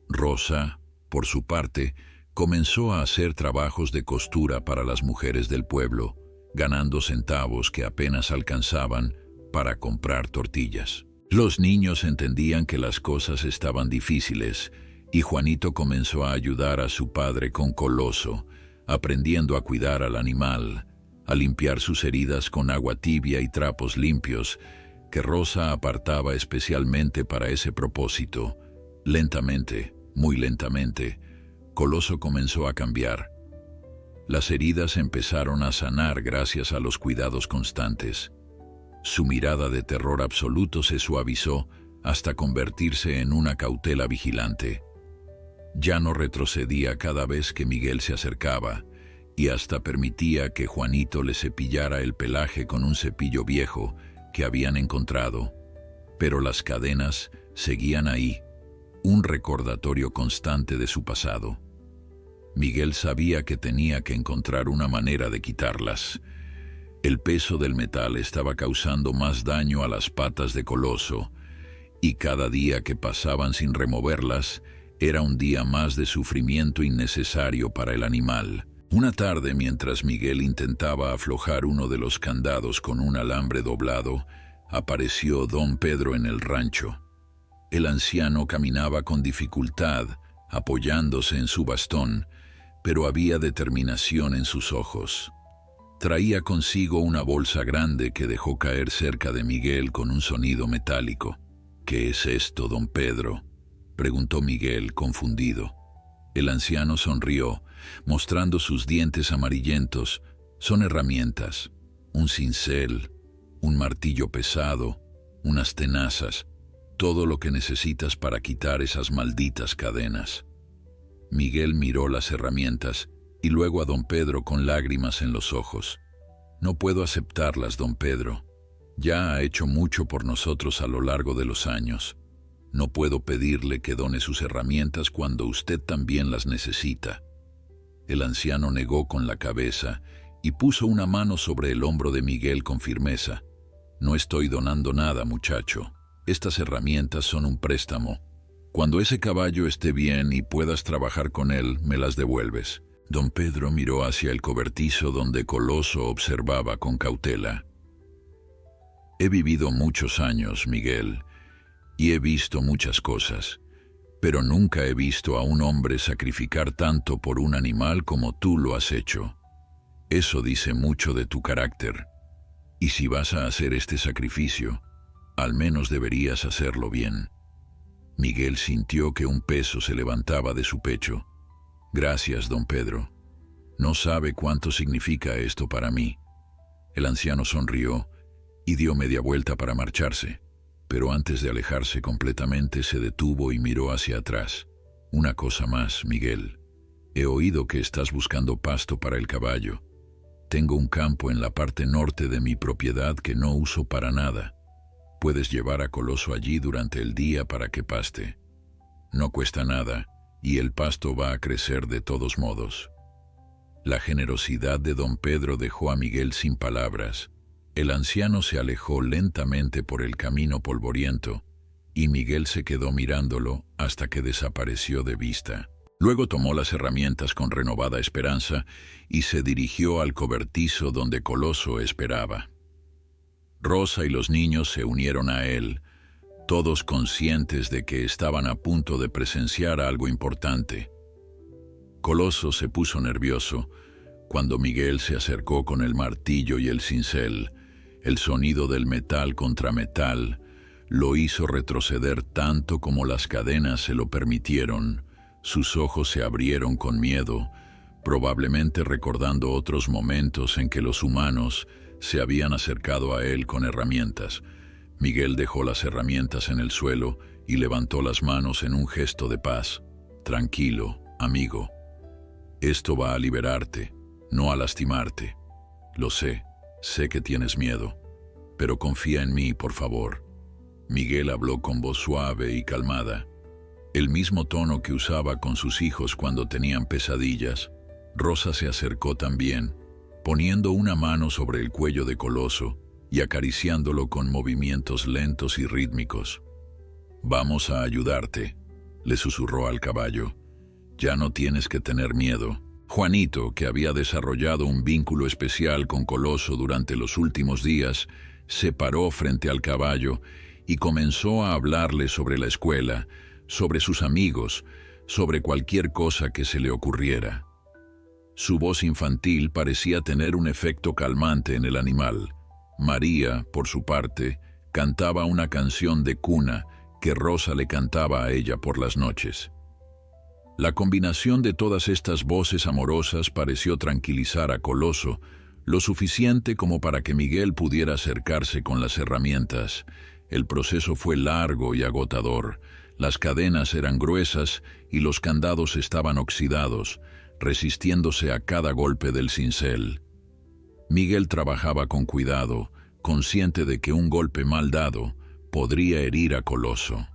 Rosa, por su parte, comenzó a hacer trabajos de costura para las mujeres del pueblo, ganando centavos que apenas alcanzaban para comprar tortillas. Los niños entendían que las cosas estaban difíciles y Juanito comenzó a ayudar a su padre con Coloso, aprendiendo a cuidar al animal, a limpiar sus heridas con agua tibia y trapos limpios, que Rosa apartaba especialmente para ese propósito. Lentamente, muy lentamente, Coloso comenzó a cambiar. Las heridas empezaron a sanar gracias a los cuidados constantes. Su mirada de terror absoluto se suavizó hasta convertirse en una cautela vigilante. Ya no retrocedía cada vez que Miguel se acercaba, y hasta permitía que Juanito le cepillara el pelaje con un cepillo viejo que habían encontrado. Pero las cadenas seguían ahí, un recordatorio constante de su pasado. Miguel sabía que tenía que encontrar una manera de quitarlas. El peso del metal estaba causando más daño a las patas de Coloso, y cada día que pasaban sin removerlas era un día más de sufrimiento innecesario para el animal. Una tarde, mientras Miguel intentaba aflojar uno de los candados con un alambre doblado, apareció don Pedro en el rancho. El anciano caminaba con dificultad, apoyándose en su bastón, pero había determinación en sus ojos. Traía consigo una bolsa grande que dejó caer cerca de Miguel con un sonido metálico. «¿Qué es esto, don Pedro?», preguntó Miguel, confundido. El anciano sonrió, mostrando sus dientes amarillentos. «Son herramientas, un cincel, un martillo pesado, unas tenazas, todo lo que necesitas para quitar esas malditas cadenas». Miguel miró las herramientas y luego a don Pedro con lágrimas en los ojos. «No puedo aceptarlas, don Pedro. Ya ha hecho mucho por nosotros a lo largo de los años. No puedo pedirle que done sus herramientas cuando usted también las necesita». El anciano negó con la cabeza y puso una mano sobre el hombro de Miguel con firmeza. «No estoy donando nada, muchacho. Estas herramientas son un préstamo. Cuando ese caballo esté bien y puedas trabajar con él, me las devuelves». Don Pedro miró hacia el cobertizo donde Coloso observaba con cautela. «He vivido muchos años, Miguel, y he visto muchas cosas, pero nunca he visto a un hombre sacrificar tanto por un animal como tú lo has hecho. Eso dice mucho de tu carácter, y si vas a hacer este sacrificio, al menos deberías hacerlo bien». Miguel sintió que un peso se levantaba de su pecho. «Gracias, don Pedro. No sabe cuánto significa esto para mí». El anciano sonrió y dio media vuelta para marcharse, pero antes de alejarse completamente se detuvo y miró hacia atrás. «Una cosa más, Miguel. He oído que estás buscando pasto para el caballo. Tengo un campo en la parte norte de mi propiedad que no uso para nada. Puedes llevar a Coloso allí durante el día para que paste. No cuesta nada, y el pasto va a crecer de todos modos». La generosidad de don Pedro dejó a Miguel sin palabras. El anciano se alejó lentamente por el camino polvoriento, y Miguel se quedó mirándolo hasta que desapareció de vista. Luego tomó las herramientas con renovada esperanza y se dirigió al cobertizo donde Coloso esperaba. Rosa y los niños se unieron a él, todos conscientes de que estaban a punto de presenciar algo importante. Coloso se puso nervioso cuando Miguel se acercó con el martillo y el cincel. El sonido del metal contra metal lo hizo retroceder tanto como las cadenas se lo permitieron. Sus ojos se abrieron con miedo, probablemente recordando otros momentos en que los humanos se habían acercado a él con herramientas. Miguel dejó las herramientas en el suelo y levantó las manos en un gesto de paz. «Tranquilo, amigo. Esto va a liberarte, no a lastimarte. Lo sé que tienes miedo, pero confía en mí, por favor». Miguel habló con voz suave y calmada, el mismo tono que usaba con sus hijos cuando tenían pesadillas. Rosa se acercó también, poniendo una mano sobre el cuello de Coloso y acariciándolo con movimientos lentos y rítmicos. «Vamos a ayudarte», le susurró al caballo. «Ya no tienes que tener miedo». Juanito, que había desarrollado un vínculo especial con Coloso durante los últimos días, se paró frente al caballo y comenzó a hablarle sobre la escuela, sobre sus amigos, sobre cualquier cosa que se le ocurriera. Su voz infantil parecía tener un efecto calmante en el animal. María, por su parte, cantaba una canción de cuna que Rosa le cantaba a ella por las noches. La combinación de todas estas voces amorosas pareció tranquilizar a Coloso lo suficiente como para que Miguel pudiera acercarse con las herramientas. El proceso fue largo y agotador. Las cadenas eran gruesas y los candados estaban oxidados, resistiéndose a cada golpe del cincel. Miguel trabajaba con cuidado, consciente de que un golpe mal dado podría herir a Coloso.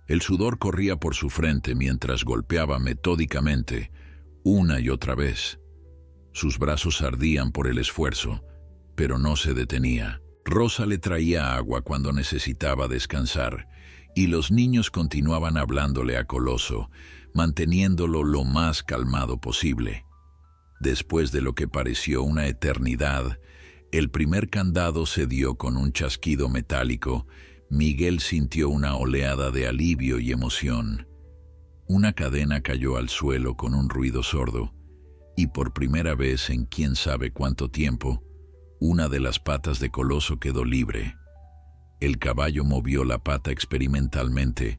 El sudor corría por su frente mientras golpeaba metódicamente, una y otra vez. Sus brazos ardían por el esfuerzo, pero no se detenía. Rosa le traía agua cuando necesitaba descansar, y los niños continuaban hablándole a Coloso, manteniéndolo lo más calmado posible. Después de lo que pareció una eternidad, el primer candado se dio con un chasquido metálico. Miguel sintió una oleada de alivio y emoción. Una cadena cayó al suelo con un ruido sordo, y por primera vez en quién sabe cuánto tiempo, una de las patas de Coloso quedó libre. El caballo movió la pata experimentalmente,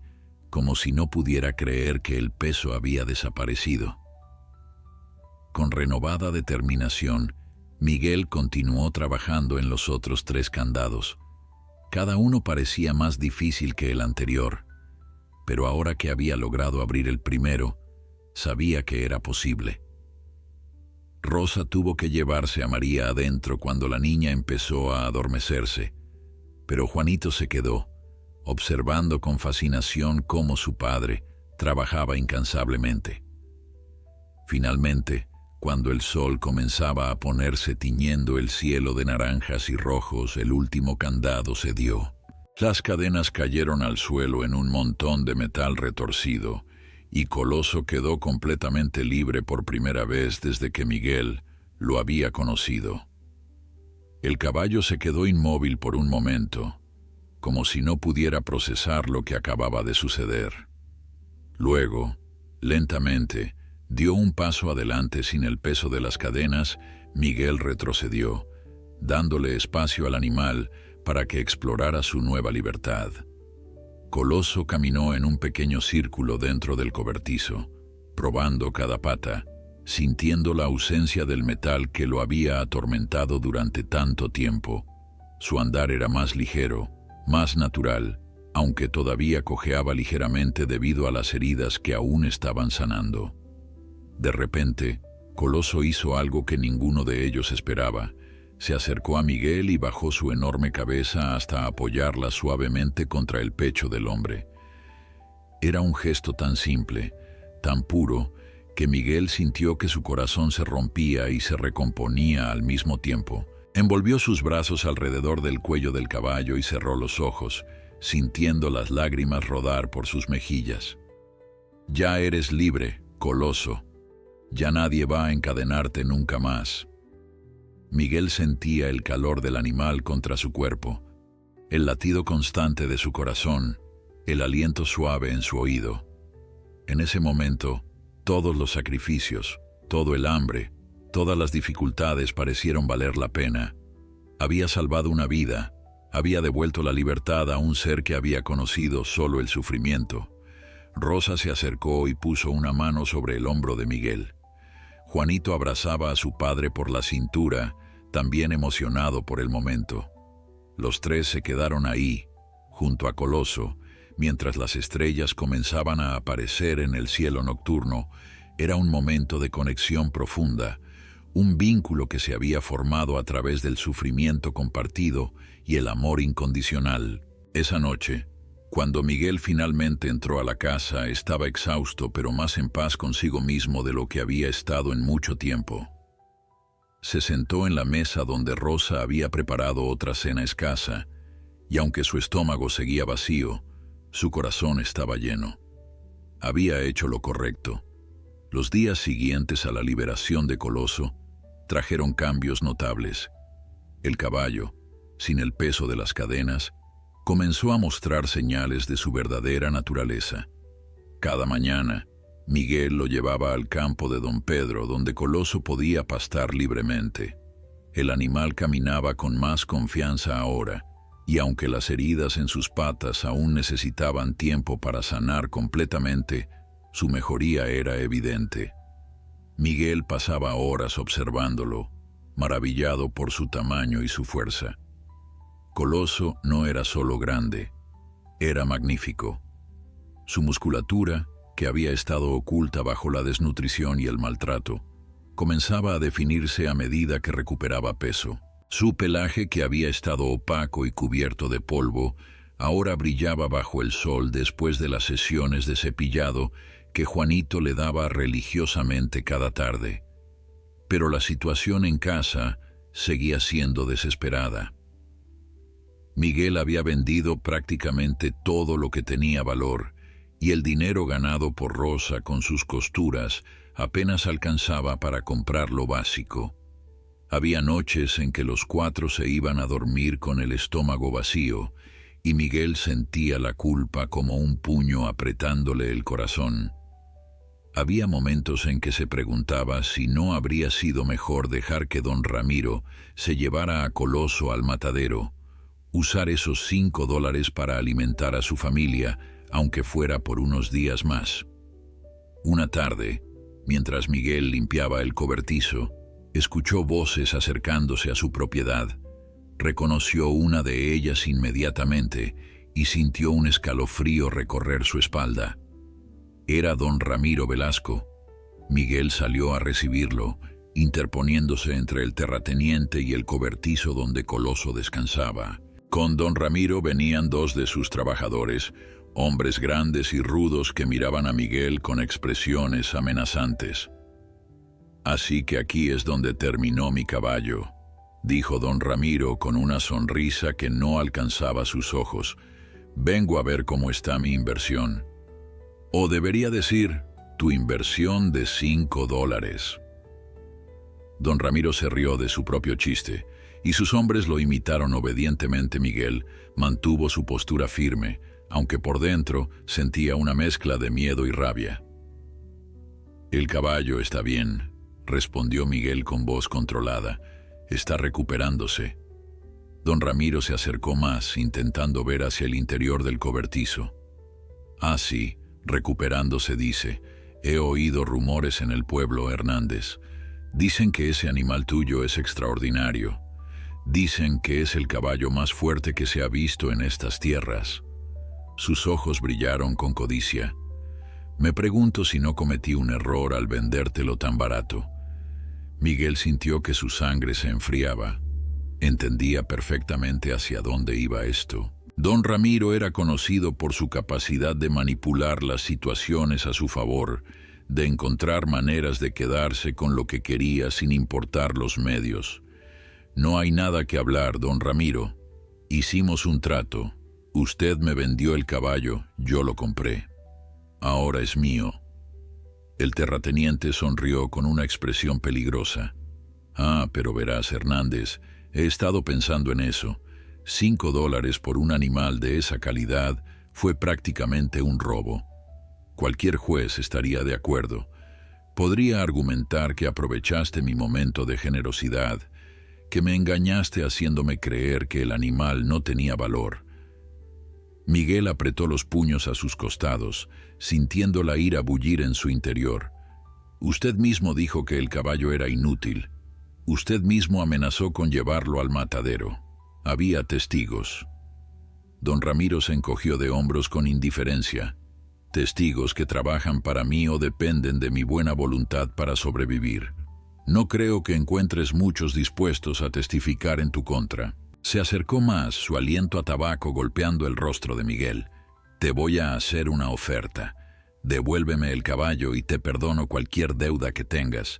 como si no pudiera creer que el peso había desaparecido. Con renovada determinación, Miguel continuó trabajando en los otros 3 candados. Cada uno parecía más difícil que el anterior, pero ahora que había logrado abrir el primero, sabía que era posible. Rosa tuvo que llevarse a María adentro cuando la niña empezó a adormecerse, pero Juanito se quedó, observando con fascinación cómo su padre trabajaba incansablemente. Finalmente, cuando el sol comenzaba a ponerse tiñendo el cielo de naranjas y rojos, el último candado se dio. Las cadenas cayeron al suelo en un montón de metal retorcido, y Coloso quedó completamente libre por primera vez desde que Miguel lo había conocido. El caballo se quedó inmóvil por un momento, como si no pudiera procesar lo que acababa de suceder. Luego, lentamente, dio un paso adelante sin el peso de las cadenas. Miguel retrocedió, dándole espacio al animal para que explorara su nueva libertad. Coloso caminó en un pequeño círculo dentro del cobertizo, probando cada pata, sintiendo la ausencia del metal que lo había atormentado durante tanto tiempo. Su andar era más ligero, más natural, aunque todavía cojeaba ligeramente debido a las heridas que aún estaban sanando. De repente, Coloso hizo algo que ninguno de ellos esperaba. Se acercó a Miguel y bajó su enorme cabeza hasta apoyarla suavemente contra el pecho del hombre. Era un gesto tan simple, tan puro, que Miguel sintió que su corazón se rompía y se recomponía al mismo tiempo. Envolvió sus brazos alrededor del cuello del caballo y cerró los ojos, sintiendo las lágrimas rodar por sus mejillas. «Ya eres libre, Coloso. Ya nadie va a encadenarte nunca más». Miguel sentía el calor del animal contra su cuerpo, el latido constante de su corazón, el aliento suave en su oído. En ese momento, todos los sacrificios, todo el hambre, todas las dificultades parecieron valer la pena. Había salvado una vida, había devuelto la libertad a un ser que había conocido solo el sufrimiento. Rosa se acercó y puso una mano sobre el hombro de Miguel. Juanito abrazaba a su padre por la cintura, también emocionado por el momento. Los 3 se quedaron ahí, junto a Coloso, mientras las estrellas comenzaban a aparecer en el cielo nocturno. Era un momento de conexión profunda, un vínculo que se había formado a través del sufrimiento compartido y el amor incondicional. Esa noche, cuando Miguel finalmente entró a la casa, estaba exhausto pero más en paz consigo mismo de lo que había estado en mucho tiempo. Se sentó en la mesa donde Rosa había preparado otra cena escasa, y aunque su estómago seguía vacío, su corazón estaba lleno. Había hecho lo correcto. Los días siguientes a la liberación de Coloso trajeron cambios notables. El caballo, sin el peso de las cadenas, comenzó a mostrar señales de su verdadera naturaleza. Cada mañana, Miguel lo llevaba al campo de don Pedro, donde Coloso podía pastar libremente. El animal caminaba con más confianza ahora, y aunque las heridas en sus patas aún necesitaban tiempo para sanar completamente, su mejoría era evidente. Miguel pasaba horas observándolo, maravillado por su tamaño y su fuerza. Coloso no era solo grande, era magnífico. Su musculatura, que había estado oculta bajo la desnutrición y el maltrato, comenzaba a definirse a medida que recuperaba peso. Su pelaje, que había estado opaco y cubierto de polvo, ahora brillaba bajo el sol después de las sesiones de cepillado que Juanito le daba religiosamente cada tarde. Pero la situación en casa seguía siendo desesperada. Miguel había vendido prácticamente todo lo que tenía valor, y el dinero ganado por Rosa con sus costuras apenas alcanzaba para comprar lo básico. Había noches en que los cuatro se iban a dormir con el estómago vacío, y Miguel sentía la culpa como un puño apretándole el corazón. Había momentos en que se preguntaba si no habría sido mejor dejar que don Ramiro se llevara a Coloso al matadero, usar esos $5 para alimentar a su familia, aunque fuera por unos días más. Una tarde, mientras Miguel limpiaba el cobertizo, escuchó voces acercándose a su propiedad. Reconoció una de ellas inmediatamente y sintió un escalofrío recorrer su espalda. Era don Ramiro Velasco. Miguel salió a recibirlo, interponiéndose entre el terrateniente y el cobertizo donde Coloso descansaba. Con don Ramiro venían dos de sus trabajadores, hombres grandes y rudos que miraban a Miguel con expresiones amenazantes. «Así que aquí es donde terminó mi caballo», dijo don Ramiro con una sonrisa que no alcanzaba sus ojos. «Vengo a ver cómo está mi inversión. O debería decir, tu inversión de $5. Don Ramiro se rió de su propio chiste, y sus hombres lo imitaron obedientemente. Miguel mantuvo su postura firme, aunque por dentro sentía una mezcla de miedo y rabia. «El caballo está bien», respondió Miguel con voz controlada. «Está recuperándose». Don Ramiro se acercó más, intentando ver hacia el interior del cobertizo. «Ah, sí, recuperándose, dice. He oído rumores en el pueblo, Hernández. Dicen que ese animal tuyo es extraordinario. Dicen que es el caballo más fuerte que se ha visto en estas tierras». Sus ojos brillaron con codicia. «Me pregunto si no cometí un error al vendértelo tan barato». Miguel sintió que su sangre se enfriaba. Entendía perfectamente hacia dónde iba esto. Don Ramiro era conocido por su capacidad de manipular las situaciones a su favor, de encontrar maneras de quedarse con lo que quería sin importar los medios. «No hay nada que hablar, don Ramiro. Hicimos un trato. Usted me vendió el caballo, yo lo compré. Ahora es mío». El terrateniente sonrió con una expresión peligrosa. «Ah, pero verás, Hernández, he estado pensando en eso. $5 por un animal de esa calidad fue prácticamente un robo. Cualquier juez estaría de acuerdo. Podría argumentar que aprovechaste mi momento de generosidad, que me engañaste haciéndome creer que el animal no tenía valor». Miguel apretó los puños a sus costados, sintiendo la ira bullir en su interior. «Usted mismo dijo que el caballo era inútil. Usted mismo amenazó con llevarlo al matadero. Había testigos». Don Ramiro se encogió de hombros con indiferencia. «Testigos que trabajan para mí o dependen de mi buena voluntad para sobrevivir. No creo que encuentres muchos dispuestos a testificar en tu contra». Se acercó más, su aliento a tabaco golpeando el rostro de Miguel. «Te voy a hacer una oferta. Devuélveme el caballo y te perdono cualquier deuda que tengas.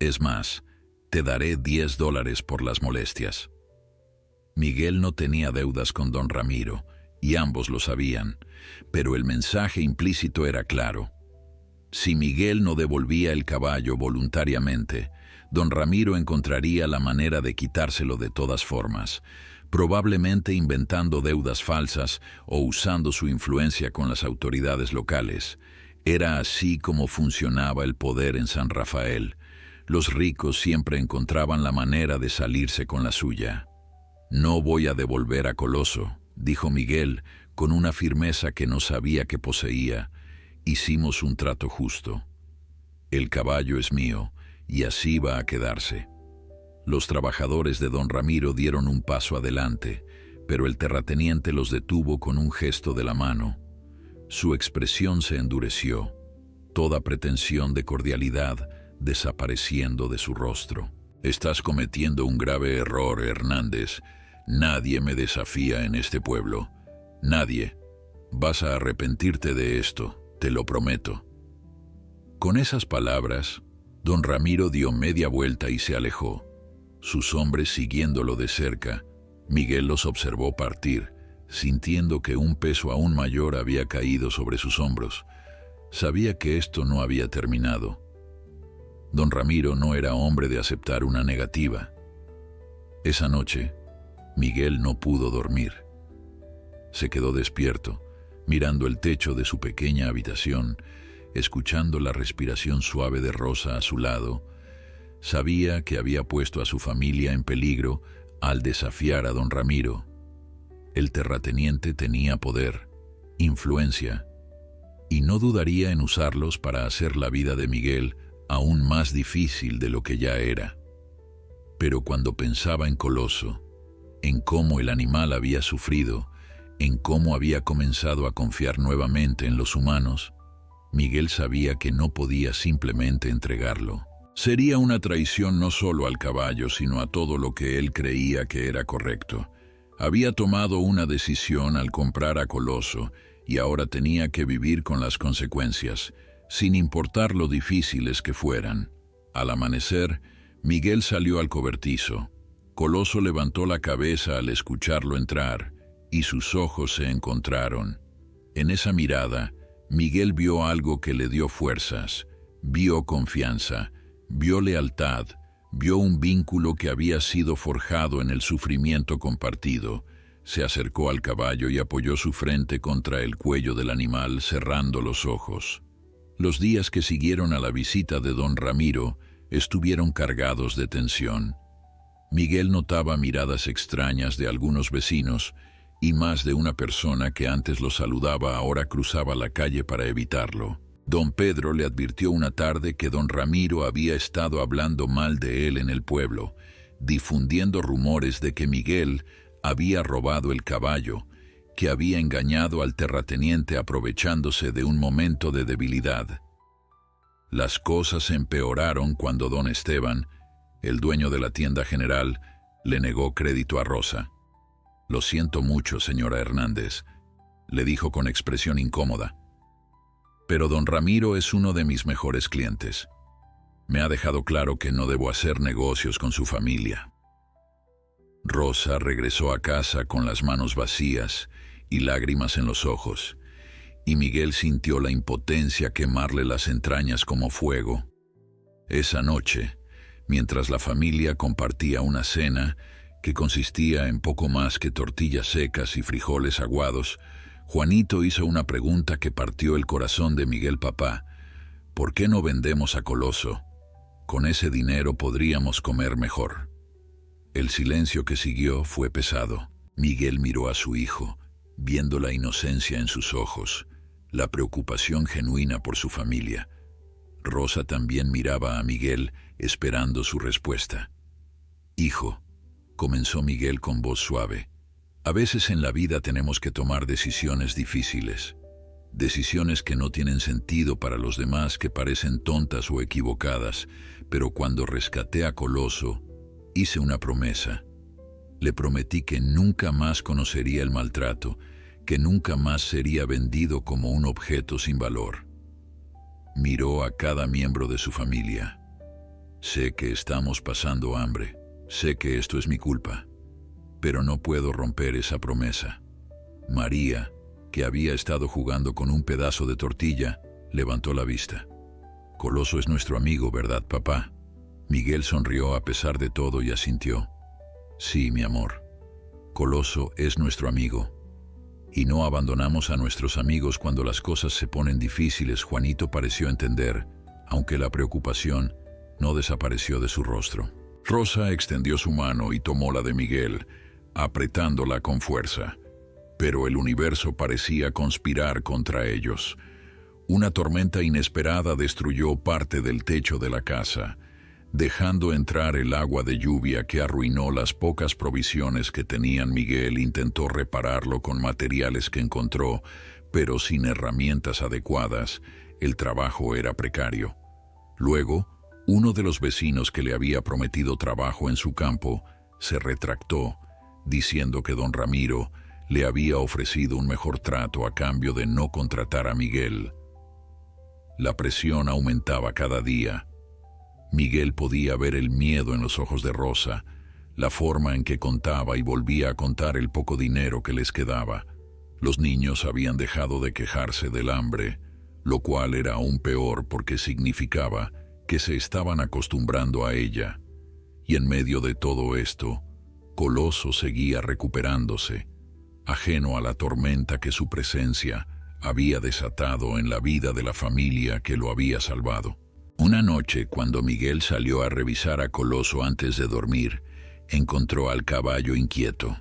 Es más, te daré $10 por las molestias». Miguel no tenía deudas con don Ramiro, y ambos lo sabían, pero el mensaje implícito era claro. Si Miguel no devolvía el caballo voluntariamente, don Ramiro encontraría la manera de quitárselo de todas formas. probablemente inventando deudas falsas o usando su influencia con las autoridades locales. Era así como funcionaba el poder en San Rafael. Los ricos siempre encontraban la manera de salirse con la suya. «No voy a devolver a Coloso», dijo Miguel, con una firmeza que no sabía que poseía. «Hicimos un trato justo. El caballo es mío, y así va a quedarse». Los trabajadores de don Ramiro dieron un paso adelante, pero el terrateniente los detuvo con un gesto de la mano. Su expresión se endureció, toda pretensión de cordialidad desapareciendo de su rostro. «Estás cometiendo un grave error, Hernández. Nadie me desafía en este pueblo. Nadie. Vas a arrepentirte de esto, te lo prometo». Con esas palabras, don Ramiro dio media vuelta y se alejó. Sus hombres siguiéndolo de cerca, Miguel los observó partir, sintiendo que un peso aún mayor había caído sobre sus hombros. Sabía que esto no había terminado. Don Ramiro no era hombre de aceptar una negativa. Esa noche, Miguel no pudo dormir. Se quedó despierto, mirando el techo de su pequeña habitación, escuchando la respiración suave de Rosa a su lado. Sabía que había puesto a su familia en peligro al desafiar a don Ramiro. El terrateniente tenía poder, influencia, y no dudaría en usarlos para hacer la vida de Miguel aún más difícil de lo que ya era. Pero cuando pensaba en Coloso, en cómo el animal había sufrido, en cómo había comenzado a confiar nuevamente en los humanos, Miguel sabía que no podía simplemente entregarlo. Sería una traición no solo al caballo, sino a todo lo que él creía que era correcto. Había tomado una decisión al comprar a Coloso y ahora tenía que vivir con las consecuencias, sin importar lo difíciles que fueran. Al amanecer, Miguel salió al cobertizo. Coloso levantó la cabeza al escucharlo entrar, y sus ojos se encontraron. En esa mirada, Miguel vio algo que le dio fuerzas, vio confianza, vio lealtad, vio un vínculo que había sido forjado en el sufrimiento compartido. Se acercó al caballo y apoyó su frente contra el cuello del animal, cerrando los ojos. Los días que siguieron a la visita de don Ramiro estuvieron cargados de tensión. Miguel notaba miradas extrañas de algunos vecinos, y más de una persona que antes lo saludaba ahora cruzaba la calle para evitarlo. Don Pedro le advirtió una tarde que don Ramiro había estado hablando mal de él en el pueblo, difundiendo rumores de que Miguel había robado el caballo, que había engañado al terrateniente aprovechándose de un momento de debilidad. Las cosas empeoraron cuando don Esteban, el dueño de la tienda general, le negó crédito a Rosa. «Lo siento mucho, señora Hernández», le dijo con expresión incómoda. «Pero don Ramiro es uno de mis mejores clientes. Me ha dejado claro que no debo hacer negocios con su familia». Rosa regresó a casa con las manos vacías y lágrimas en los ojos, y Miguel sintió la impotencia quemarle las entrañas como fuego. Esa noche, mientras la familia compartía una cena que consistía en poco más que tortillas secas y frijoles aguados, Juanito hizo una pregunta que partió el corazón de Miguel papá. «¿Por qué no vendemos a Coloso? Con ese dinero podríamos comer mejor». El silencio que siguió fue pesado. Miguel miró a su hijo, viendo la inocencia en sus ojos, la preocupación genuina por su familia. Rosa también miraba a Miguel, esperando su respuesta. «Hijo», comenzó Miguel con voz suave, «a veces en la vida tenemos que tomar decisiones difíciles, decisiones que no tienen sentido para los demás, que parecen tontas o equivocadas, pero cuando rescaté a Coloso, hice una promesa. Le prometí que nunca más conocería el maltrato, que nunca más sería vendido como un objeto sin valor». Miró a cada miembro de su familia. «Sé que estamos pasando hambre, sé que esto es mi culpa, pero no puedo romper esa promesa». María, que había estado jugando con un pedazo de tortilla, levantó la vista. «Coloso es nuestro amigo, ¿verdad, papá?». Miguel sonrió a pesar de todo y asintió. «Sí, mi amor. Coloso es nuestro amigo. Y no abandonamos a nuestros amigos cuando las cosas se ponen difíciles. Juanito pareció entender, aunque la preocupación no desapareció de su rostro. Rosa extendió su mano y tomó la de Miguel, apretándola con fuerza. Pero el universo parecía conspirar contra ellos. Una tormenta inesperada destruyó parte del techo de la casa, dejando entrar el agua de lluvia que arruinó las pocas provisiones que tenían. Miguel intentó repararlo con materiales que encontró, pero sin herramientas adecuadas, el trabajo era precario. Luego, uno de los vecinos que le había prometido trabajo en su campo se retractó, diciendo que don Ramiro le había ofrecido un mejor trato a cambio de no contratar a Miguel. La presión aumentaba cada día. Miguel podía ver el miedo en los ojos de Rosa, la forma en que contaba y volvía a contar el poco dinero que les quedaba. Los niños habían dejado de quejarse del hambre, lo cual era aún peor porque significaba que se estaban acostumbrando a ella. Y en medio de todo esto, Coloso seguía recuperándose, ajeno a la tormenta que su presencia había desatado en la vida de la familia que lo había salvado. Una noche, cuando Miguel salió a revisar a Coloso antes de dormir, encontró al caballo inquieto.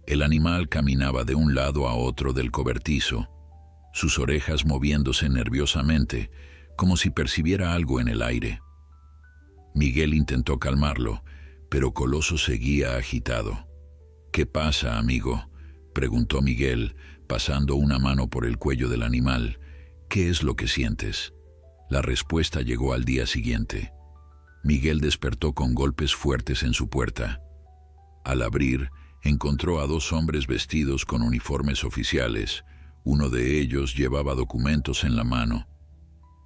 El animal caminaba de un lado a otro del cobertizo, sus orejas moviéndose nerviosamente, como si percibiera algo en el aire. Miguel intentó calmarlo, pero Coloso seguía agitado. «¿Qué pasa, amigo?», preguntó Miguel, pasando una mano por el cuello del animal. «¿Qué es lo que sientes?». La respuesta llegó al día siguiente. Miguel despertó con golpes fuertes en su puerta. Al abrir, encontró a dos hombres vestidos con uniformes oficiales. Uno de ellos llevaba documentos en la mano.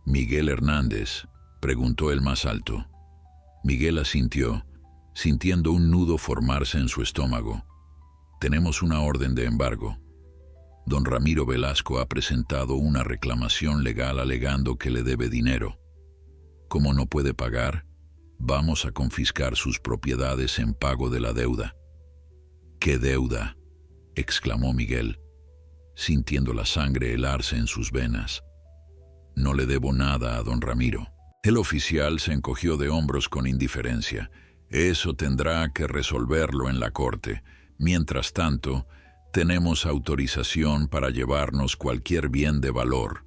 «¿Miguel Hernández?», preguntó el más alto. Miguel asintió, sintiendo un nudo formarse en su estómago. «Tenemos una orden de embargo. Don Ramiro Velasco ha presentado una reclamación legal alegando que le debe dinero. Como no puede pagar, vamos a confiscar sus propiedades en pago de la deuda». «¿Qué deuda?», exclamó Miguel, sintiendo la sangre helarse en sus venas. «No le debo nada a don Ramiro». El oficial se encogió de hombros con indiferencia. «Eso tendrá que resolverlo en la corte. Mientras tanto, tenemos autorización para llevarnos cualquier bien de valor».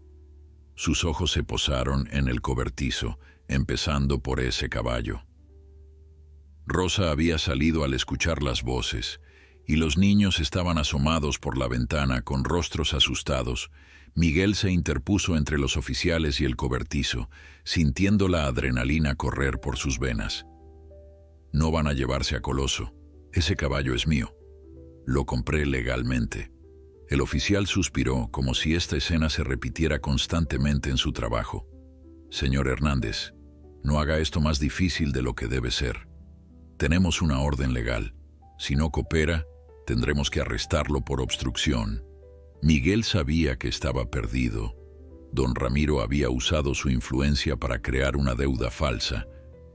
Sus ojos se posaron en el cobertizo, empezando por ese caballo. Rosa había salido al escuchar las voces, y los niños estaban asomados por la ventana con rostros asustados. Miguel se interpuso entre los oficiales y el cobertizo, sintiendo la adrenalina correr por sus venas. «No van a llevarse a Coloso. Ese caballo es mío. Lo compré legalmente». El oficial suspiró, como si esta escena se repitiera constantemente en su trabajo. «Señor Hernández, no haga esto más difícil de lo que debe ser. Tenemos una orden legal. Si no coopera, tendremos que arrestarlo por obstrucción». Miguel sabía que estaba perdido. Don Ramiro había usado su influencia para crear una deuda falsa,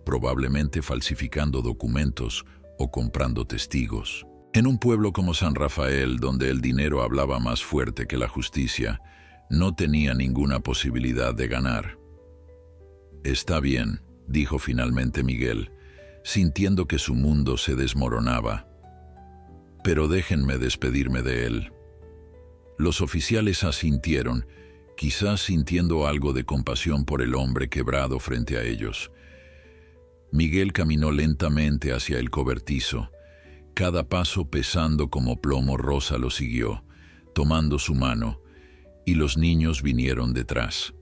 probablemente falsificando documentos o comprando testigos. En un pueblo como San Rafael, donde el dinero hablaba más fuerte que la justicia, no tenía ninguna posibilidad de ganar. «Está bien», dijo finalmente Miguel, sintiendo que su mundo se desmoronaba. «Pero déjenme despedirme de él». Los oficiales asintieron, quizás sintiendo algo de compasión por el hombre quebrado frente a ellos. Miguel caminó lentamente hacia el cobertizo, cada paso pesando como plomo. Rosa lo siguió, tomando su mano, y los niños vinieron detrás.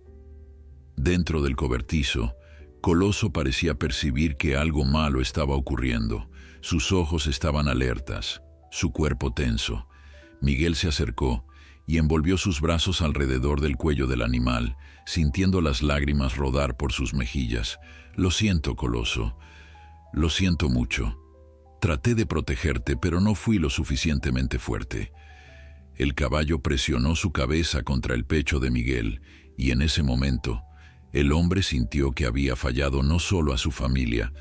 Dentro del cobertizo, Coloso parecía percibir que algo malo estaba ocurriendo. Sus ojos estaban alertas, su cuerpo tenso. Miguel se acercó y envolvió sus brazos alrededor del cuello del animal, sintiendo las lágrimas rodar por sus mejillas. «Lo siento, Coloso. Lo siento mucho. Traté de protegerte, pero no fui lo suficientemente fuerte». El caballo presionó su cabeza contra el pecho de Miguel, y en ese momento, el hombre sintió que había fallado no solo a su familia,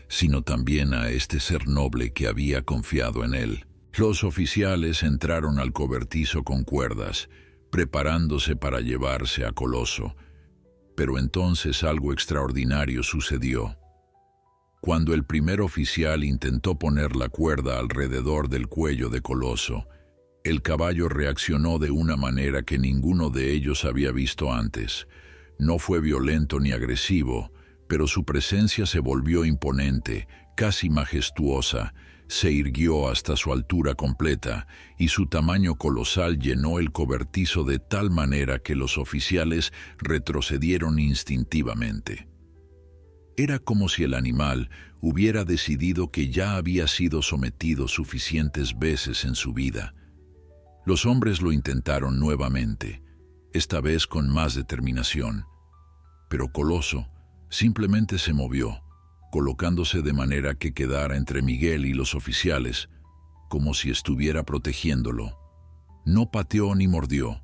sino también a este ser noble que había confiado en él. Los oficiales entraron al cobertizo con cuerdas, preparándose para llevarse a Coloso. Pero entonces algo extraordinario sucedió. Cuando el primer oficial intentó poner la cuerda alrededor del cuello de Coloso, el caballo reaccionó de una manera que ninguno de ellos había visto antes. No fue violento ni agresivo, pero su presencia se volvió imponente, casi majestuosa. Se irguió hasta su altura completa y su tamaño colosal llenó el cobertizo de tal manera que los oficiales retrocedieron instintivamente. Era como si el animal hubiera decidido que ya había sido sometido suficientes veces en su vida. Los hombres lo intentaron nuevamente, esta vez con más determinación, pero Coloso simplemente se movió, colocándose de manera que quedara entre Miguel y los oficiales, como si estuviera protegiéndolo. No pateó ni mordió,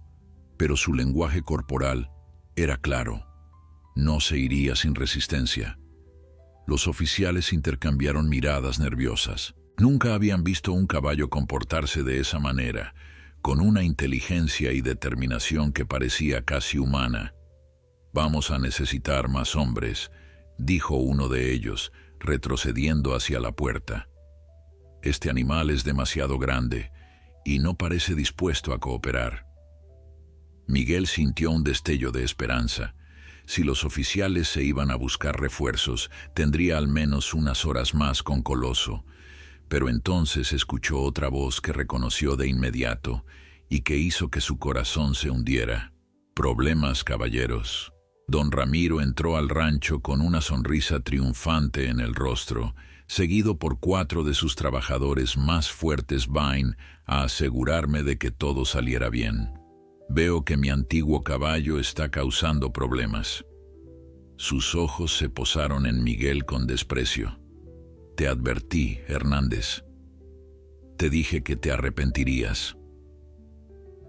pero su lenguaje corporal era claro. No se iría sin resistencia. Los oficiales intercambiaron miradas nerviosas. Nunca habían visto un caballo comportarse de esa manera, con una inteligencia y determinación que parecía casi humana. «Vamos a necesitar más hombres», dijo uno de ellos, retrocediendo hacia la puerta. «Este animal es demasiado grande y no parece dispuesto a cooperar». Miguel sintió un destello de esperanza. Si los oficiales se iban a buscar refuerzos, tendría al menos unas horas más con Coloso. Pero entonces escuchó otra voz que reconoció de inmediato y que hizo que su corazón se hundiera. «Problemas, caballeros». Don Ramiro entró al rancho con una sonrisa triunfante en el rostro, seguido por 4 de sus trabajadores más fuertes. «Vain a asegurarme de que todo saliera bien. Veo que mi antiguo caballo está causando problemas». Sus ojos se posaron en Miguel con desprecio. «Te advertí, Hernández. Te dije que te arrepentirías».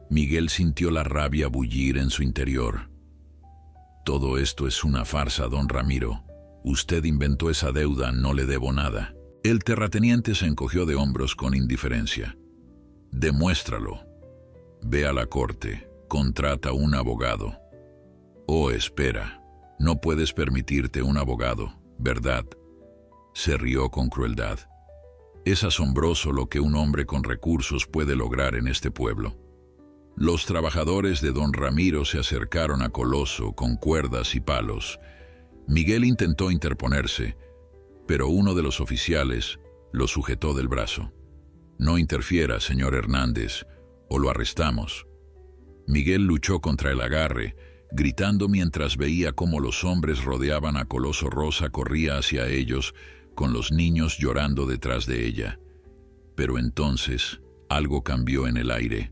Miguel sintió la rabia bullir en su interior. «Todo esto es una farsa, don Ramiro. Usted inventó esa deuda, no le debo nada». El terrateniente se encogió de hombros con indiferencia. «Demuéstralo. Ve a la corte, contrata un abogado». «Oh, espera, no puedes permitirte un abogado, ¿verdad?». Se rió con crueldad. «Es asombroso lo que un hombre con recursos puede lograr en este pueblo». Los trabajadores de don Ramiro se acercaron a Coloso con cuerdas y palos. Miguel intentó interponerse, pero uno de los oficiales lo sujetó del brazo. «No interfiera, señor Hernández, o lo arrestamos». Miguel luchó contra el agarre, gritando mientras veía cómo los hombres rodeaban a Coloso. Rosa corría hacia ellos, con los niños llorando detrás de ella. Pero entonces algo cambió en el aire.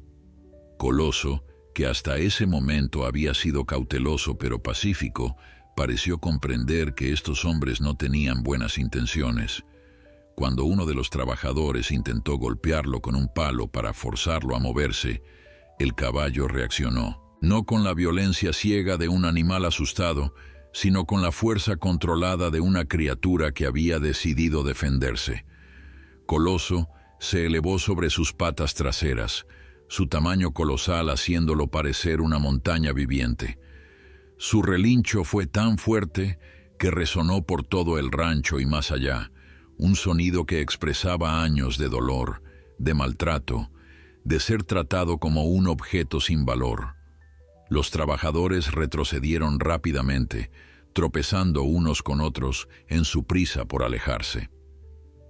Coloso, que hasta ese momento había sido cauteloso pero pacífico, pareció comprender que estos hombres no tenían buenas intenciones. Cuando uno de los trabajadores intentó golpearlo con un palo para forzarlo a moverse, el caballo reaccionó, no con la violencia ciega de un animal asustado, sino con la fuerza controlada de una criatura que había decidido defenderse. Coloso se elevó sobre sus patas traseras, su tamaño colosal haciéndolo parecer una montaña viviente. Su relincho fue tan fuerte que resonó por todo el rancho y más allá, un sonido que expresaba años de dolor, de maltrato, de ser tratado como un objeto sin valor. Los trabajadores retrocedieron rápidamente, tropezando unos con otros en su prisa por alejarse.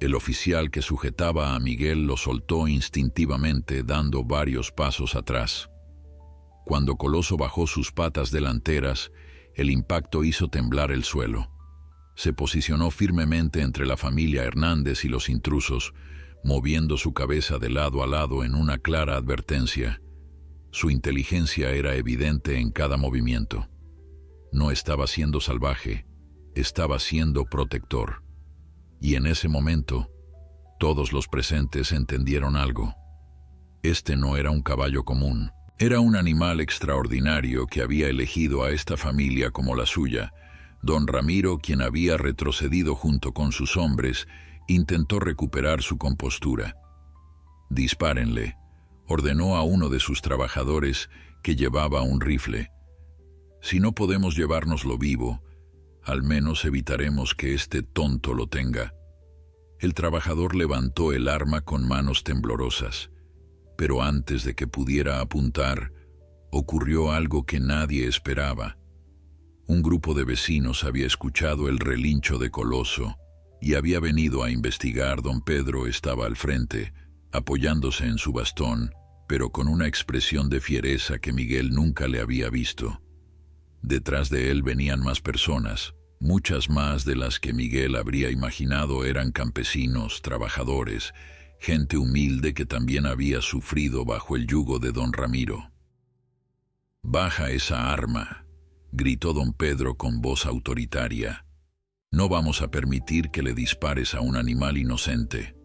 El oficial que sujetaba a Miguel lo soltó instintivamente, dando varios pasos atrás. Cuando Coloso bajó sus patas delanteras, el impacto hizo temblar el suelo. Se posicionó firmemente entre la familia Hernández y los intrusos, moviendo su cabeza de lado a lado en una clara advertencia. Su inteligencia era evidente en cada movimiento. No estaba siendo salvaje, estaba siendo protector. Y en ese momento, todos los presentes entendieron algo. Este no era un caballo común. Era un animal extraordinario que había elegido a esta familia como la suya. Don Ramiro, quien había retrocedido junto con sus hombres, intentó recuperar su compostura. «Dispárenle», ordenó a uno de sus trabajadores que llevaba un rifle. «Si no podemos llevárnoslo vivo, al menos evitaremos que este tonto lo tenga». El trabajador levantó el arma con manos temblorosas, pero antes de que pudiera apuntar, ocurrió algo que nadie esperaba. Un grupo de vecinos había escuchado el relincho de Coloso y había venido a investigar. Don Pedro estaba al frente, apoyándose en su bastón, pero con una expresión de fiereza que Miguel nunca le había visto. Detrás de él venían más personas, muchas más de las que Miguel habría imaginado. Eran campesinos, trabajadores, gente humilde que también había sufrido bajo el yugo de don Ramiro. «Baja esa arma», gritó don Pedro con voz autoritaria. «No vamos a permitir que le dispares a un animal inocente».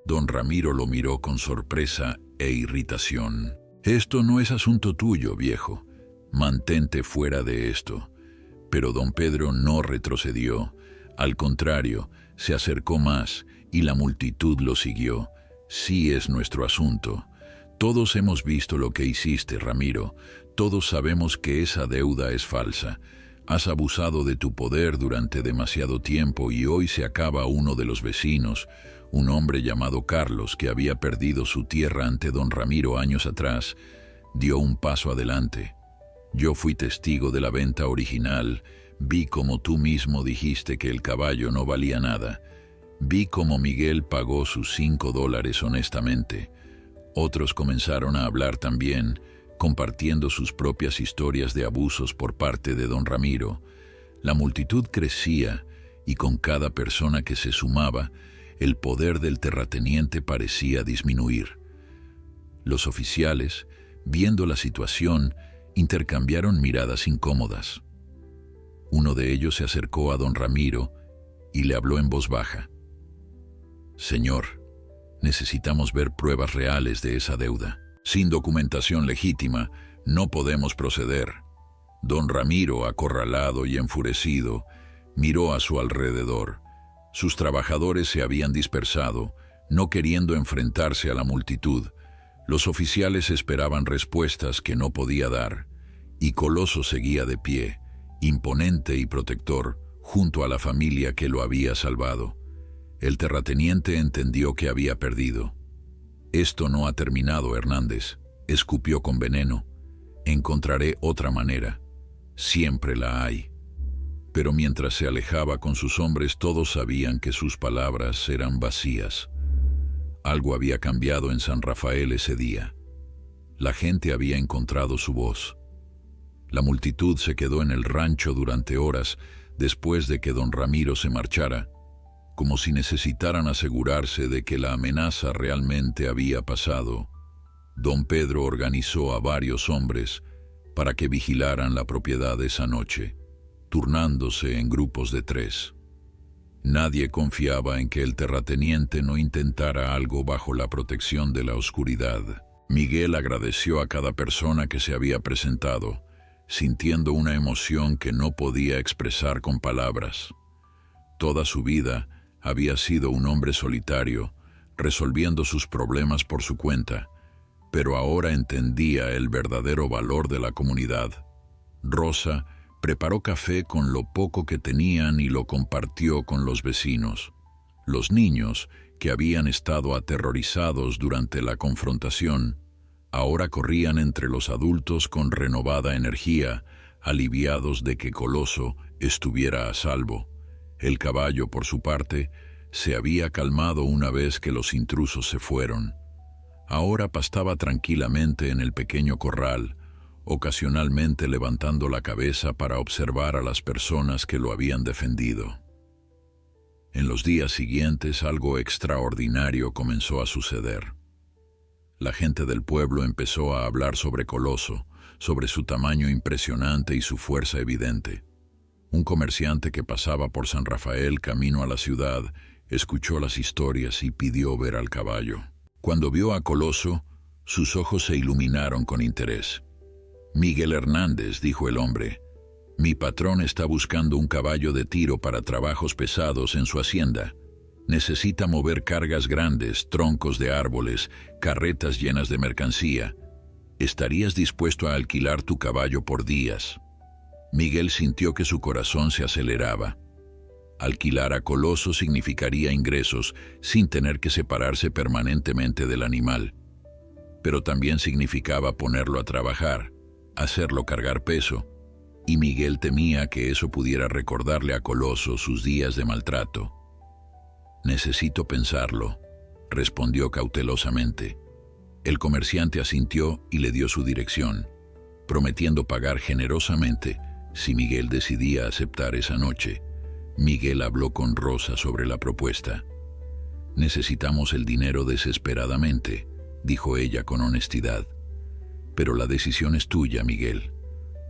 Don Ramiro lo miró con sorpresa e irritación. «Esto no es asunto tuyo, viejo. Mantente fuera de esto». Pero don Pedro no retrocedió. Al contrario, se acercó más y la multitud lo siguió. «Sí es nuestro asunto. Todos hemos visto lo que hiciste, Ramiro. Todos sabemos que esa deuda es falsa. Has abusado de tu poder durante demasiado tiempo y hoy se acaba». Uno de los vecinos, un hombre llamado Carlos, que había perdido su tierra ante don Ramiro años atrás, dio un paso adelante. «Yo fui testigo de la venta original. Vi como tú mismo dijiste que el caballo no valía nada. Vi cómo Miguel pagó sus $5 honestamente». Otros comenzaron a hablar también, compartiendo sus propias historias de abusos por parte de don Ramiro. La multitud crecía y con cada persona que se sumaba, el poder del terrateniente parecía disminuir. Los oficiales, viendo la situación, intercambiaron miradas incómodas. Uno de ellos se acercó a don Ramiro y le habló en voz baja. «Señor, necesitamos ver pruebas reales de esa deuda. Sin documentación legítima, no podemos proceder». Don Ramiro, acorralado y enfurecido, miró a su alrededor. Sus trabajadores se habían dispersado, no queriendo enfrentarse a la multitud. Los oficiales esperaban respuestas que no podía dar, y Coloso seguía de pie, imponente y protector, junto a la familia que lo había salvado. El terrateniente entendió que había perdido. «Esto no ha terminado, Hernández», escupió con veneno. «Encontraré otra manera. Siempre la hay». Pero mientras se alejaba con sus hombres, todos sabían que sus palabras eran vacías. Algo había cambiado en San Rafael ese día. La gente había encontrado su voz. La multitud se quedó en el rancho durante horas después de que don Ramiro se marchara, como si necesitaran asegurarse de que la amenaza realmente había pasado. Don Pedro organizó a varios hombres para que vigilaran la propiedad esa noche, turnándose en grupos de 3. Nadie confiaba en que el terrateniente no intentara algo bajo la protección de la oscuridad. Miguel agradeció a cada persona que se había presentado, sintiendo una emoción que no podía expresar con palabras. Toda su vida había sido un hombre solitario, resolviendo sus problemas por su cuenta, pero ahora entendía el verdadero valor de la comunidad. Rosa preparó café con lo poco que tenían y lo compartió con los vecinos. Los niños, que habían estado aterrorizados durante la confrontación, ahora corrían entre los adultos con renovada energía, aliviados de que Coloso estuviera a salvo. El caballo, por su parte, se había calmado una vez que los intrusos se fueron. Ahora pastaba tranquilamente en el pequeño corral, ocasionalmente levantando la cabeza para observar a las personas que lo habían defendido. En los días siguientes, algo extraordinario comenzó a suceder. La gente del pueblo empezó a hablar sobre Coloso, sobre su tamaño impresionante y su fuerza evidente. Un comerciante que pasaba por San Rafael camino a la ciudad escuchó las historias y pidió ver al caballo. Cuando vio a Coloso, sus ojos se iluminaron con interés. «Miguel Hernández», dijo el hombre, «mi patrón está buscando un caballo de tiro para trabajos pesados en su hacienda. Necesita mover cargas grandes, troncos de árboles, carretas llenas de mercancía. ¿Estarías dispuesto a alquilar tu caballo por días? Miguel sintió que su corazón se aceleraba. Alquilar a Coloso significaría ingresos sin tener que separarse permanentemente del animal. Pero también significaba ponerlo a trabajar, hacerlo cargar peso, y Miguel temía que eso pudiera recordarle a Coloso sus días de maltrato. «Necesito pensarlo», respondió cautelosamente. El comerciante asintió y le dio su dirección, prometiendo pagar generosamente si Miguel decidía aceptar esa noche. Miguel habló con Rosa sobre la propuesta. «Necesitamos el dinero desesperadamente», dijo ella con honestidad. «Pero la decisión es tuya, Miguel.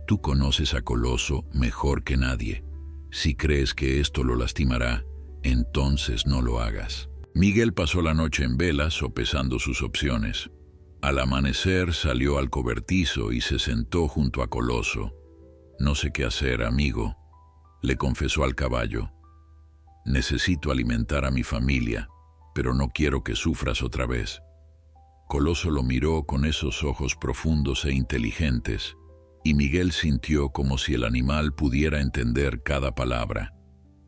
Tú conoces a Coloso mejor que nadie. Si crees que esto lo lastimará, entonces no lo hagas». Miguel pasó la noche en vela sopesando sus opciones. Al amanecer salió al cobertizo y se sentó junto a Coloso. «No sé qué hacer, amigo», le confesó al caballo. «Necesito alimentar a mi familia, pero no quiero que sufras otra vez». Coloso lo miró con esos ojos profundos e inteligentes, y Miguel sintió como si el animal pudiera entender cada palabra.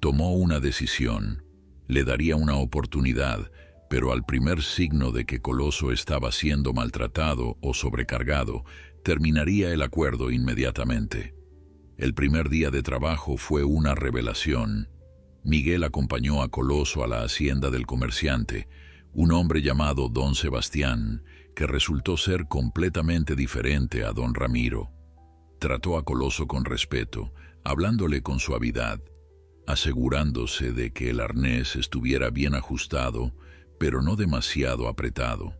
Tomó una decisión. Le daría una oportunidad, pero al primer signo de que Coloso estaba siendo maltratado o sobrecargado, terminaría el acuerdo inmediatamente. El primer día de trabajo fue una revelación. Miguel acompañó a Coloso a la hacienda del comerciante, un hombre llamado Don Sebastián, que resultó ser completamente diferente a Don Ramiro. Trató a Coloso con respeto, hablándole con suavidad, asegurándose de que el arnés estuviera bien ajustado, pero no demasiado apretado.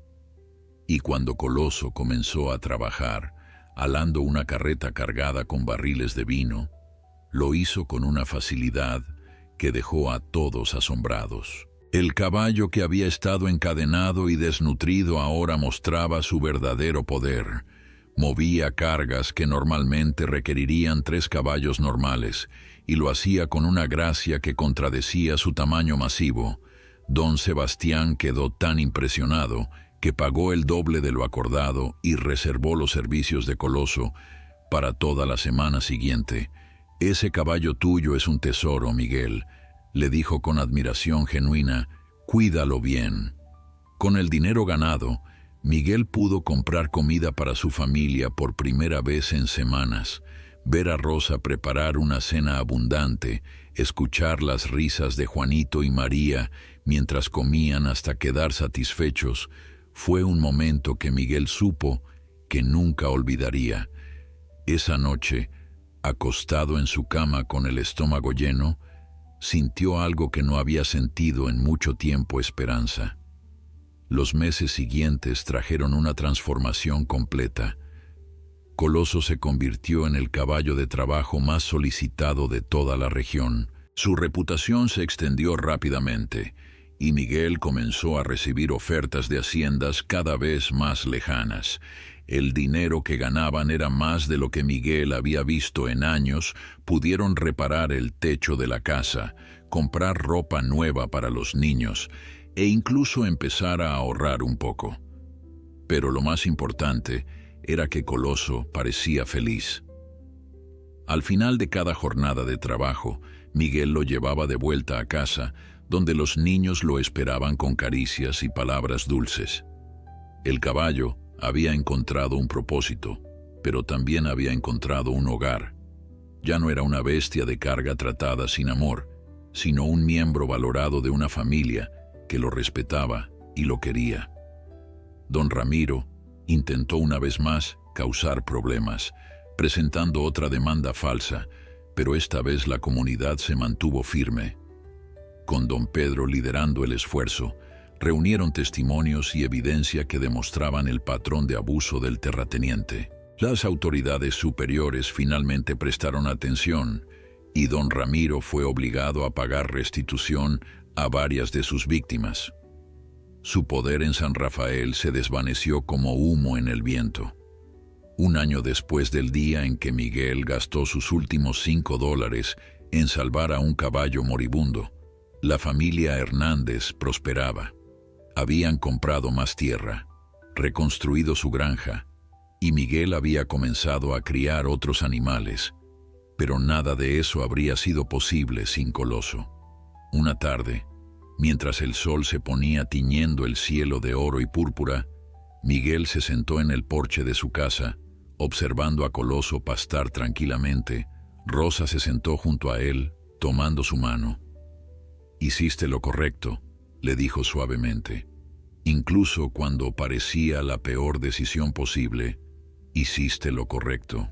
Y cuando Coloso comenzó a trabajar, alando una carreta cargada con barriles de vino, lo hizo con una facilidad que dejó a todos asombrados. El caballo que había estado encadenado y desnutrido ahora mostraba su verdadero poder. Movía cargas que normalmente requerirían 3 caballos normales, y lo hacía con una gracia que contradecía su tamaño masivo. Don Sebastián quedó tan impresionado que pagó el doble de lo acordado y reservó los servicios de Coloso para toda la semana siguiente. «Ese caballo tuyo es un tesoro, Miguel», le dijo con admiración genuina. «Cuídalo bien». Con el dinero ganado, Miguel pudo comprar comida para su familia por primera vez en semanas, ver a Rosa preparar una cena abundante, escuchar las risas de Juanito y María mientras comían hasta quedar satisfechos. Fue un momento que Miguel supo que nunca olvidaría. Esa noche, acostado en su cama con el estómago lleno, sintió algo que no había sentido en mucho tiempo: esperanza. Los meses siguientes trajeron una transformación completa. Coloso se convirtió en el caballo de trabajo más solicitado de toda la región. Su reputación se extendió rápidamente, y Miguel comenzó a recibir ofertas de haciendas cada vez más lejanas. El dinero que ganaban era más de lo que Miguel había visto en años. Pudieron reparar el techo de la casa, comprar ropa nueva para los niños e incluso empezar a ahorrar un poco. Pero lo más importante era que Coloso parecía feliz. Al final de cada jornada de trabajo, Miguel lo llevaba de vuelta a casa, donde los niños lo esperaban con caricias y palabras dulces. El caballo había encontrado un propósito, pero también había encontrado un hogar. Ya no era una bestia de carga tratada sin amor, sino un miembro valorado de una familia que lo respetaba y lo quería. Don Ramiro intentó una vez más causar problemas, presentando otra demanda falsa, pero esta vez la comunidad se mantuvo firme. Con don Pedro liderando el esfuerzo, reunieron testimonios y evidencia que demostraban el patrón de abuso del terrateniente. Las autoridades superiores finalmente prestaron atención, y don Ramiro fue obligado a pagar restitución a varias de sus víctimas. Su poder en San Rafael se desvaneció como humo en el viento. Un año después del día en que Miguel gastó sus últimos $5 en salvar a un caballo moribundo, La familia Hernández prosperaba. Habían comprado más tierra, reconstruido su granja, y Miguel había comenzado a criar otros animales, pero nada de eso habría sido posible sin Coloso. Una tarde, mientras el sol se ponía tiñendo el cielo de oro y púrpura, Miguel se sentó en el porche de su casa, observando a Coloso pastar tranquilamente. Rosa se sentó junto a él, tomando su mano. «Hiciste lo correcto», le dijo suavemente. «Incluso cuando parecía la peor decisión posible, hiciste lo correcto».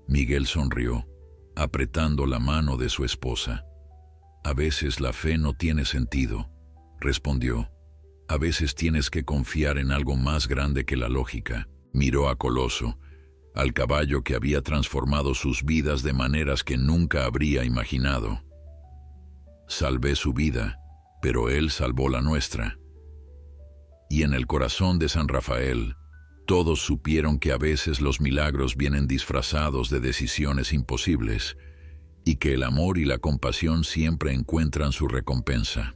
Miguel sonrió, apretando la mano de su esposa. «A veces la fe no tiene sentido», respondió. «A veces tienes que confiar en algo más grande que la lógica». Miró a Coloso, al caballo que había transformado sus vidas de maneras que nunca habría imaginado. «Salvé su vida, pero él salvó la nuestra». Y en el corazón de San Rafael, todos supieron que a veces los milagros vienen disfrazados de decisiones imposibles, y que el amor y la compasión siempre encuentran su recompensa.